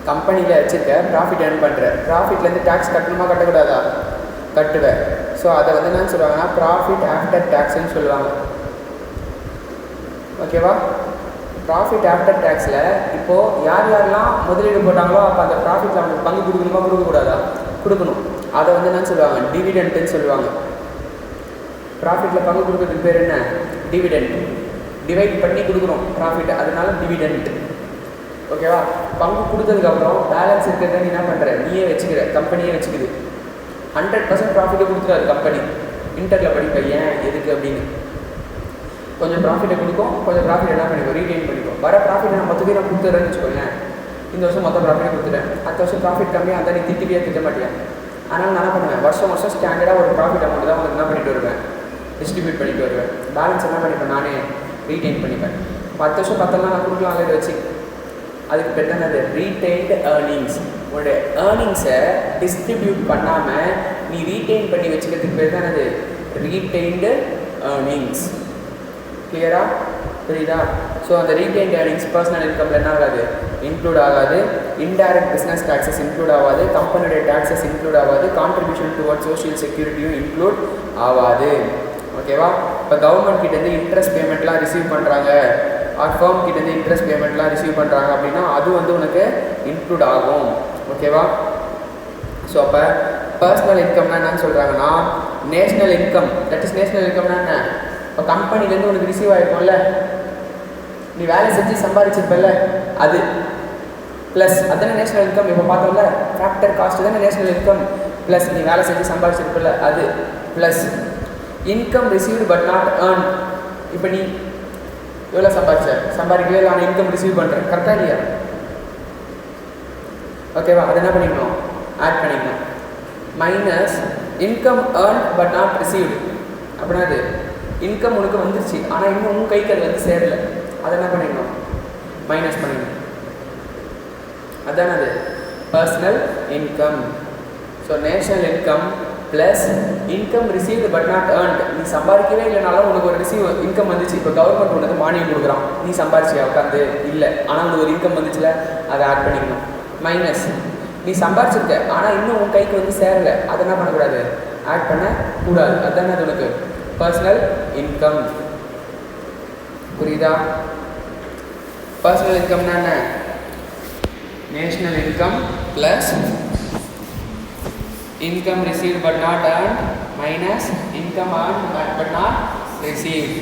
கம்பெனியில் வச்சுருக்க ப்ராஃபிட் ஏர்ன் பண்ணுற, ப்ராஃபிட்லேருந்து டேக்ஸ் கட்டணுமா கட்டக்கூடாதா? கட்டுவேன். ஸோ அதை வந்து என்னன்னு சொல்லுவாங்கன்னா ப்ராஃபிட் ஆஃப்டர் டேக்ஸ்ன்னு சொல்லுவாங்க. ஓகேவா? ப்ராஃபிட் ஆஃப்டர் டேக்ஸில் இப்போது யார் யாரெல்லாம் முதலீடு போட்டாங்களோ அப்போ அந்த ப்ராஃபிட்டில் அவங்களுக்கு பங்கு கொடுக்கணுமா கொடுக்கக்கூடாதா? கொடுக்கணும். அதை வந்து என்னன்னு சொல்லுவாங்க, டிவிடெண்ட்டுன்னு சொல்லுவாங்க. ப்ராஃபிட்டில் பங்கு கொடுக்கறதுக்கு பேர் என்ன, டிவிடெண்ட். டிவைட் பண்ணி கொடுக்குறோம் ப்ராஃபிட், அதனால டிவிடெண்ட். ஓகேவா? பங்கு கொடுத்ததுக்கப்புறம் பேலன்ஸ் இருக்கிறத நீ என்ன பண்ணுற, நீயே வச்சுக்கிற, கம்பெனியே வச்சுக்குது. 100% ப்ராஃபிட்டை கொடுத்துறாரு கம்பெனி. இன்டரில் படிப்பேன் ஏன் எதுக்கு அப்படின்னு. கொஞ்சம் ப்ராஃபிட்டை கொடுக்கும், கொஞ்சம் ப்ராஃபிட் என்ன பண்ணிக்கும், ரீடைன் பண்ணிக்கும். வர ப்ராஃபிட்டை நான் மொத்தத்தையும் நான் கொடுத்துட்றேன்னு வச்சுக்கோங்க. இந்த வருஷம் மொத்த ப்ராஃபிட்டை கொடுத்துட்டேன், அடுத்த வருஷம் ப்ராஃபிட் கம்மியாக இருந்தால் நீ திட்ட மாட்டேன். அதனால் நான் என்ன பண்ணுவேன், வருஷம் ஸ்டாண்டர்டாக ஒரு ப்ராஃபிட் அமௌண்ட் தான் உங்களுக்கு என்ன பண்ணிட்டு வருவேன், டிஸ்ட்ரிபியூட் பண்ணிட்டு வருவேன். பேலன்ஸ் என்ன பண்ணிப்பேன், நானே ரீடைன் பண்ணிப்பேன். 10 வருஷம் 10 நான் கொடுக்கலாம் இதை வச்சு. அதுக்கு பேர் தான் அது ரீடைன்டு ஏர்னிங்ஸ். உங்களுடைய ஏர்னிங்ஸை டிஸ்ட்ரிபியூட் பண்ணாமல் நீ ரீட்டைன் பண்ணி வச்சுக்கிறதுக்கு பேர் தான் அது ரீட்டைன்டு ஏர்னிங்ஸ். கிளியரா? புரியுதா? ஸோ அந்த ரீட்டைன்டு ஏர்னிங்ஸ் பர்சனல் இன்கமில் என்ன ஆகாது, இன்க்ளூட் ஆகாது. இன்டைரக்ட் பிஸ்னஸ் டேக்ஸஸ் இன்க்ளூட் ஆகாது. கம்பெனியோட டேக்ஸஸ் இன்க்ளூட் ஆகாது. கான்ட்ரிபியூஷன் டுவர்ட்ஸ் சோஷியல் செக்யூரிட்டியும் இன்க்ளூட் ஆகாது. ஓகேவா? இப்போ கவர்மெண்ட் கிட்டேருந்து இன்ட்ரெஸ்ட் பேமெண்ட்லாம் ரிசீவ் பண்ணுறாங்க, ஆர் ஃபர்ம் கிட்டேருந்து இன்ட்ரெஸ்ட் பேமெண்ட்லாம் ரிசீவ் பண்ணுறாங்க அப்படின்னா அது வந்து உனக்கு இன்க்ளூட் ஆகும். ஓகேவா? ஸோ அப்போ பர்சனல் இன்கம்னா என்னன்னு சொல்கிறாங்கன்னா national income. That is national இன்கம்னா என்ன? இப்போ கம்பெனிலேருந்து உனக்கு ரிசீவ் ஆகிருக்கும்ல, நீ வேலை செஞ்சு சம்பாதிச்சிருப்பல, அது ப்ளஸ் அதுதானே நேஷ்னல் இன்கம். இப்போ பார்த்தோம்ல ஃபேக்டர் காஸ்ட் தானே நேஷ்னல் இன்கம், ப்ளஸ் நீ வேலை செஞ்சு சம்பாதிச்சிருப்பல அது, plus income received but not earn. இப்போ நீ எவ்வளோ சம்பாதிக்கவே இல்லை, ஆனால் இன்கம் ரிசீவ் பண்ணுறேன், கரெக்டாக இல்லையா? ஓகேவா? அது என்ன பண்ணிக்கணும், ஆட் பண்ணிக்கணும். Minus income earn but not received. அப்படின்னா அது இன்கம் உனக்கு வந்துருச்சு ஆனால் இன்னும் உன் கைக்கு அது வந்து சேரலை, அதை என்ன பண்ணிக்கணும், மைனஸ் பண்ணிக்கணும். அதுதானே அது personal income. So national income plus income received but not earned. நீ சம்பாதிக்கவே இல்லைனாலும் உனக்கு ஒரு இன்கம் வந்துச்சு. இப்போ கவர்மெண்ட் உனக்கு மானியம் கொடுக்குறான், நீ சம்பாதிச்சியா உட்காந்து இல்லை, ஆனால் உனக்கு ஒரு இன்கம் வந்துச்சுல, அதை ஆட் பண்ணிக்கணும். மைனஸ் நீ சம்பாதிச்சிருக்க ஆனால் இன்னும் உன் கைக்கு வந்து சேரலை, அதை என்ன பண்ணக்கூடாது, ஆட் பண்ணக்கூடாது. அதுதானே அது உனக்கு பர்சனல் இன்கம். புரியுதா? பர்சனல் இன்கம்னா என்ன? National income plus income received but not earned minus income earned but not received.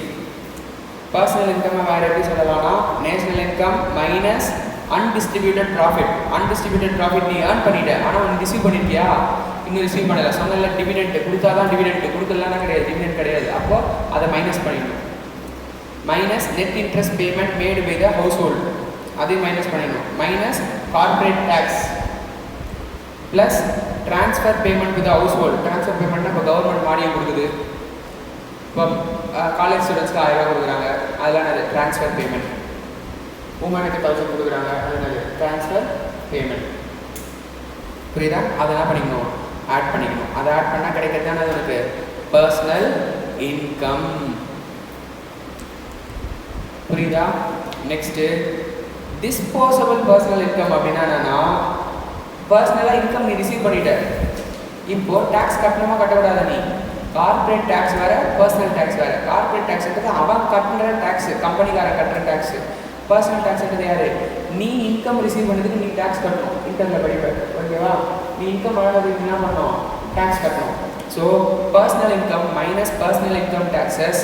Personal income வேறு எப்படி சொல்லலாம்னா national income minus undistributed profit. Undistributed profit நீ earn பண்ணிட்ட ஆனால் உனக்கு ரிசீவ் பண்ணிட்டியா, இன்னும் ரிசீவ் பண்ணலை. சொன்னல டிவிடெண்ட் கொடுத்தா தான் டிவிடெண்ட், கொடுக்கலன்னா கிடையாது, டிவிடெண்ட் கிடையாது. அப்போது அதை மைனஸ் பண்ணிடணும். Minus net interest payment made by the household, அதையும் மைனஸ் பண்ணிடணும். Minus corporate tax plus transfer payment with household. Transfer பேமெண்ட்னா இப்போ கவர்மெண்ட் மானியம் கொடுக்குது, இப்போ காலேஜ் ஸ்டூடெண்ட்ஸ்க்கு 1000 ரூபா கொடுக்குறாங்க, அதெல்லாம் அது ட்ரான்ஸ்ஃபர் பேமெண்ட். உமனுக்கு 1000 கொடுக்குறாங்க, அது ட்ரான்ஸ்ஃபர் பேமெண்ட். புரியுதா? அதெல்லாம் பண்ணிக்கணும், ஆட் பண்ணிக்கணும். அதை ஆட் பண்ணால் கிடைக்கிறது தானே அது உனக்கு பர்சனல் இன்கம். புரியுதா? நெக்ஸ்ட்டு டிஸ்போசபிள் பர்சனல் இன்கம் அப்படின்னா என்னன்னா, பர்சனலாக இன்கம் நீ ரிசீவ் பண்ணிட்ட, இப்போது டேக்ஸ் கட்டணுமா கட்டக்கூடாது. நீ கார்பரேட் டேக்ஸ் வேறு, பர்சனல் டேக்ஸ் வேறு. கார்பரேட் டேக்ஸ்ன்றது அவன் கட்டுற டேக்ஸு, கம்பெனிக்காரன் கட்டுற டேக்ஸு. பர்சனல் டேக்ஸ்ன்றது யார்? நீ இன்கம் ரிசீவ் பண்ணதுக்கு நீ டேக்ஸ் கட்டணும், இன்கமில் படிப்பேன். ஓகேவா? நீ இன்கம் வழங்குறதுக்கு என்ன பண்ணணும், டேக்ஸ் கட்டணும். So personal income minus personal income taxes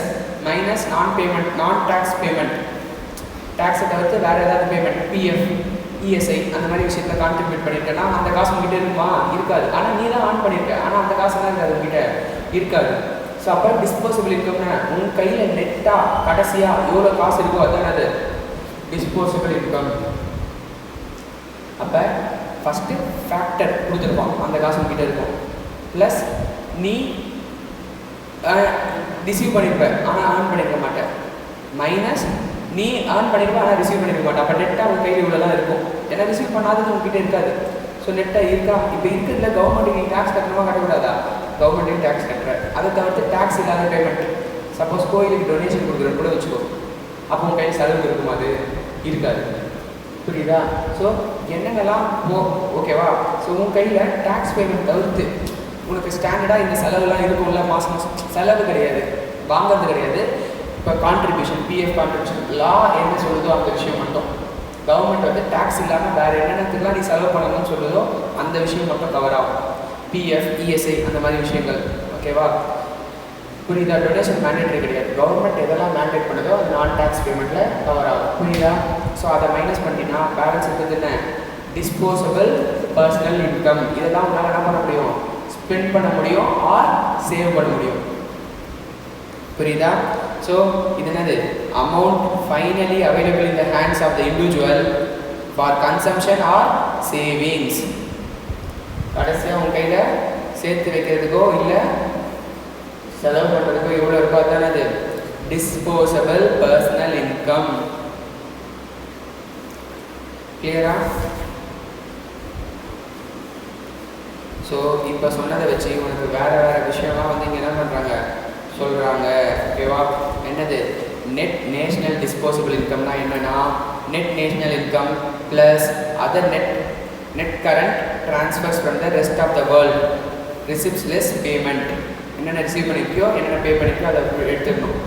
minus நான் பேமெண்ட், நான் டேக்ஸ் பேமெண்ட். டேக்ஸை தவிர்த்து வேறு ஏதாவது பேமெண்ட், பிஎஃப், இஎஸ்ஐ அந்த மாதிரி விஷயத்தில் கான்ட்ரிபியூட் பண்ணியிருக்கேன்னா அந்த காசு உங்ககிட்ட இருக்குமா, இருக்காது. ஆனால் நீ தான் ஆன் பண்ணியிருக்க, ஆனால் அந்த காசு தான் இருக்காது, உங்ககிட்ட இருக்காது. ஸோ அப்போ டிஸ்போசபிள் இன்கம்னா உன் கையில் நெட்டாக கடைசியாக எவ்வளோ காசு இருக்கோ அதுதான் அது டிஸ்போசபிள் இன்கம். அப்போ ஃபஸ்ட்டு ஃபேக்டர் கொடுத்துருப்பான், அந்த காசு உங்ககிட்ட இருக்கும். ப்ளஸ் நீ ரிசீவ் பண்ணியிருப்ப ஆனால் ஆன் பண்ணியிருக்க மாட்டேன். மைனஸ் நீ ஏர்ன் பண்ணிருப்ப ஆனால் ரிசீவ் பண்ணிருக்க மாட்டேன். அப்போ நெட்டாக உங்கள் கையில் இவ்வளோ தான் இருக்கும், ஏன்னா ரிசீவ் பண்ணாதது உங்ககிட்ட இருக்காது. ஸோ நெட்டாக இருக்கா? இப்போ இருக்கிறதுல கவர்மெண்ட்டுக்கு நீ டேக்ஸ் கட்டணுமா கட்டக்கூடாதா? கவர்மெண்ட்டுக்கு டேக்ஸ் கட்டுற. அதை தவிர்த்து டேக்ஸ் இல்லாத பேமெண்ட், சப்போஸ் கோயிலுக்கு டொனேஷன் கொடுக்குறது கூட வச்சுக்கோ, அப்போ உங்கள் கையில் செலவு இருக்குமா? அது இருக்காது. புரியுதா? ஸோ என்னென்னலாம் ஓகேவா? ஸோ உன் கையில் டேக்ஸ் பேமெண்ட் தவிர்த்து உனக்கு ஸ்டாண்டர்டாக இந்த செலவுலாம் இருக்கும்ல, மாதம் மாதம் செலவு கிடையாது, வாங்கிறது கிடையாது. இப்போ கான்ட்ரிபியூஷன், பிஎஃப் கான்ட்ரிபியூஷன், லா என்ன சொல்லுதோ அந்த விஷயம் மட்டும். கவர்மெண்ட் வந்து டேக்ஸ் இல்லாமல் வேறு என்னென்னத்துக்குலாம் நீ செலவு பண்ணணும்னு சொல்லுதோ அந்த விஷயம் மட்டும் கவர் ஆகும். பிஎஃப், இஎஸ்ஐ அந்த மாதிரி விஷயங்கள். ஓகேவா? புரியுதா? டொனேஷன் மேண்டேட்ரி கிடையாது. கவர்மெண்ட் எதெல்லாம் மேண்டேட் பண்ணுதோ அது நான் டேக்ஸ் பேமெண்ட்டில் கவர் ஆகும். புரியுதா? ஸோ அதை மைனஸ் பண்ணினா பேலன்ஸ் இருக்கிறது என்ன? Disposable personal income. இதெல்லாம் உங்களால் என்ன பண்ண முடியும்? ஸ்பெண்ட் பண்ண முடியும் ஆர் சேவ் பண்ண முடியும். புரியுதா? ஸோ இது என்னது? Amount finally available in the hands of the individual for consumption or savings. கடைசியாக உங்கள் கையில் சேர்த்து வைக்கிறதுக்கோ இல்லை செலவு பண்ணுறதுக்கோ எவ்வளோ இருக்கோ அதுதானே அது டிஸ்போசபிள் பர்சனல் இன்கம். கிளியரா? ஸோ இப்போ சொன்னதை வச்சு உனக்கு வேறு விஷயம்லாம் வந்து இங்கே என்ன பண்ணுறாங்க சொல்கிறாங்க. ஓகேவா? என்னது நெட் நேஷ்னல் டிஸ்போசபிள் இன்கம்னா என்னென்னா net national income plus other net current transfers from the rest of the world receipts less payment. என்னென்ன ரிசீவ் பண்ணிக்கியோ என்னென்ன பே பண்ணிக்கியோ அதை எடுத்துக்கணும்.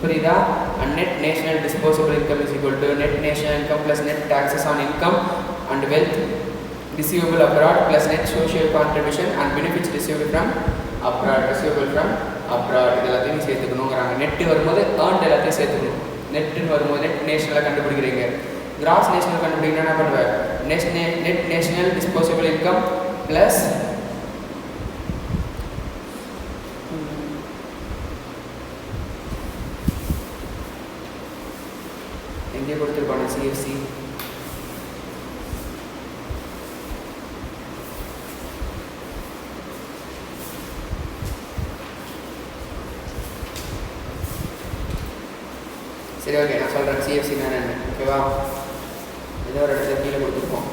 புரியுதா? And net national disposable income is equal to net national income plus net taxes on income and wealth receivable abroad plus net social contribution and benefits received from abroad. receivable from abroad இது எல்லாத்தையும் சேர்த்துக்கணுங்கிறாங்க. Net வரும்போது earned எல்லாத்தையும் சேர்த்துக்கணும். நெட்டுன்னு வரும்போது net நேஷனலாக கண்டுபிடிக்கிறீங்க. Cross national கண்டுபிடிக்கணும் என்ன பண்ணுவேன்? Net national disposable income plus எங்கே கொடுத்துருப்பாங்க சிஎஃப்சி சரி ஓகே நான் சொல்கிறேன் சிஎஃப்சி நான் என்ன. ஓகேவா? ஏதோ ஒரு இடத்துல கீழே கொடுத்துருப்போம்.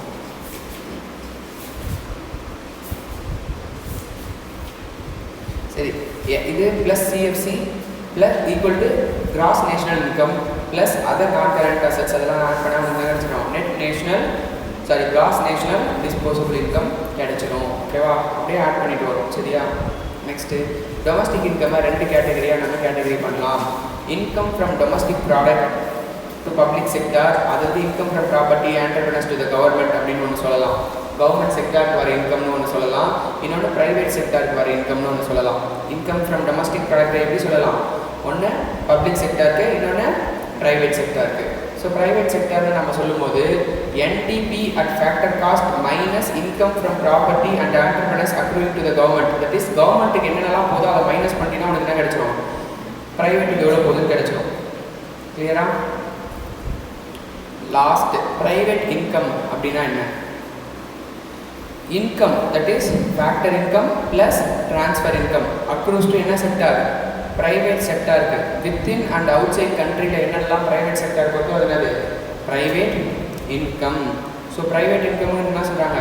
சரி இது plus CFC plus equal to cross national income plus other நான் கரண்ட் அசட்ஸ் அதெல்லாம் ஆட் பண்ணால் வந்து கிடச்சிடும் கிராஸ் நேஷனல் டிஸ்போசபிள் இன்கம் கிடச்சிடும். ஓகேவா? அப்படியே ஆட் பண்ணிட்டு வரும். சரியா? நெக்ஸ்ட்டு டொமஸ்டிக் இன்கம்மை 2 கேட்டகரியாக நம்ம கேட்டகரி பண்ணலாம். Income from domestic product to public sector, அதாவது income from property entrepreneurs to the government அப்படின்னு ஒன்று சொல்லலாம். கவர்மெண்ட் செக்டாருக்கு வர இன்கம்னு ஒன்று சொல்லலாம். இன்னொன்று ப்ரைவேட் செக்டாருக்கு வர இன்கம்னு ஒன்று சொல்லலாம். இன்கம் ஃப்ரம் டொமஸ்டிக் ப்ராடக்ட்டை எப்படி சொல்லலாம்? ஒன்று பப்ளிக் செக்டாருக்கு, இன்னொன்று ப்ரைவேட் செக்டாருக்கு. ஸோ ப்ரைவேட் செக்டார்னு நம்ம சொல்லும்போது NDP at factor cost minus income from property and entrepreneurs accruing to the government. That is கவர்மெண்ட்டுக்கு என்னென்னலாம் போதோ அதை மைனஸ் பண்ணினா உனக்கு என்ன கிடச்சிடும்? ப்ரைவேட்டுக்கு எவ்வளோ போதுன்னு கிடச்சிடும். கிளியரா? லாஸ்ட் ப்ரைவேட் இன்கம் அப்படின்னா என்ன? Income that is factor income plus transfer income accrues to என்ன செக்டார்? ப்ரைவேட் செக்டாருக்கு. வித்தின் அண்ட் அவுட் சைட் கண்ட்ரியில் என்னெல்லாம் ப்ரைவேட் செக்டார் இருக்கோ அது என்னது? Private income. So private income என்ன சொல்கிறாங்க?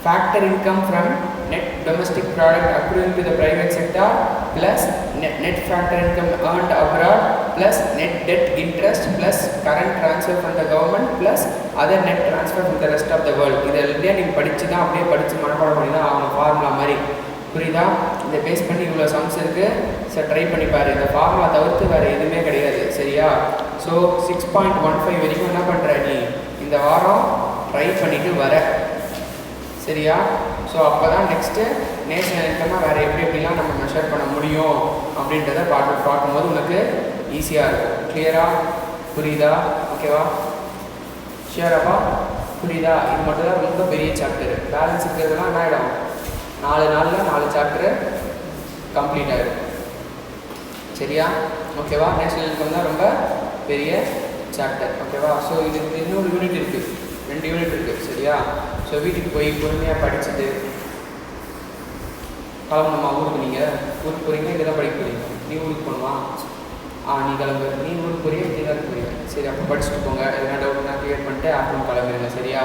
Factor income from net domestic product accruing to the private sector plus net factor income earned abroad plus net debt interest plus current transfer from the government plus other net transfer from the rest of the world. இதெல்லாம் நீங்கள் படித்து தான் அப்படியே படித்து மனப்பாடம் பண்ணி தான் அவங்க ஃபார்முலா மாதிரி. புரியுதா? இதை பேஸ் பண்ணி இவ்வளோ சம்ஸ் இருக்குது. சார் ட்ரை பண்ணி பாரு. இந்த ஃபார்முலா தவிர்த்து வேறு எதுவுமே கிடையாது. சரியா? ஸோ 6.15 வரைக்கும் என்ன பண்ணுற நீ இந்த வாரம் ட்ரை பண்ணிவிட்டு வர. சரியா? ஸோ அப்போ தான் நெக்ஸ்ட்டு நேஷனல் இன்கம்னா வேறு எப்படிலாம் நம்ம மெஷர் பண்ண முடியும் அப்படின்றத பார்க்கும்போது உனக்கு ஈஸியாக இருக்கும். கிளியரா? புரியுதா? ஓகேவா? ஷியராப்பா? புரியுதா? இது மட்டும் தான் ரொம்ப பெரிய சாப்டர். பேலன்ஸ் இருக்கிறதுலாம் என்ன ஆகிடும்? 4 நாளில் 4 சாப்டரு கம்ப்ளீட் ஆகிடும். சரியா? ஓகேவா? நேஷனல் இன்கம் தான் ரொம்ப பெரிய சாப்டர். ஓகேவா? ஸோ இதுக்கு இன்னொரு யூனிட் இருக்குது, 2 யூனிட் இருக்குது. சரியா? ஸோ வீட்டுக்கு போய் பொறுமையாக படிச்சுட்டு கிளம்பணுமா? ஊருக்கு நீங்கள் ஊருக்கு போகிறீங்க, இங்கே தான் படிக்க போகிறீங்க. நீ ஊருக்கு போகணுமா? நீ கிளம்பு. நீ ஊருக்கு போகிறீங்க, நீ தான் போகிறீங்க. சரி, அப்போ படிச்சுட்டு போங்க. எதனா டவுட்னா கிளியர் பண்ணிட்டு அப்புறம் கிளம்பிடுங்க. சரியா?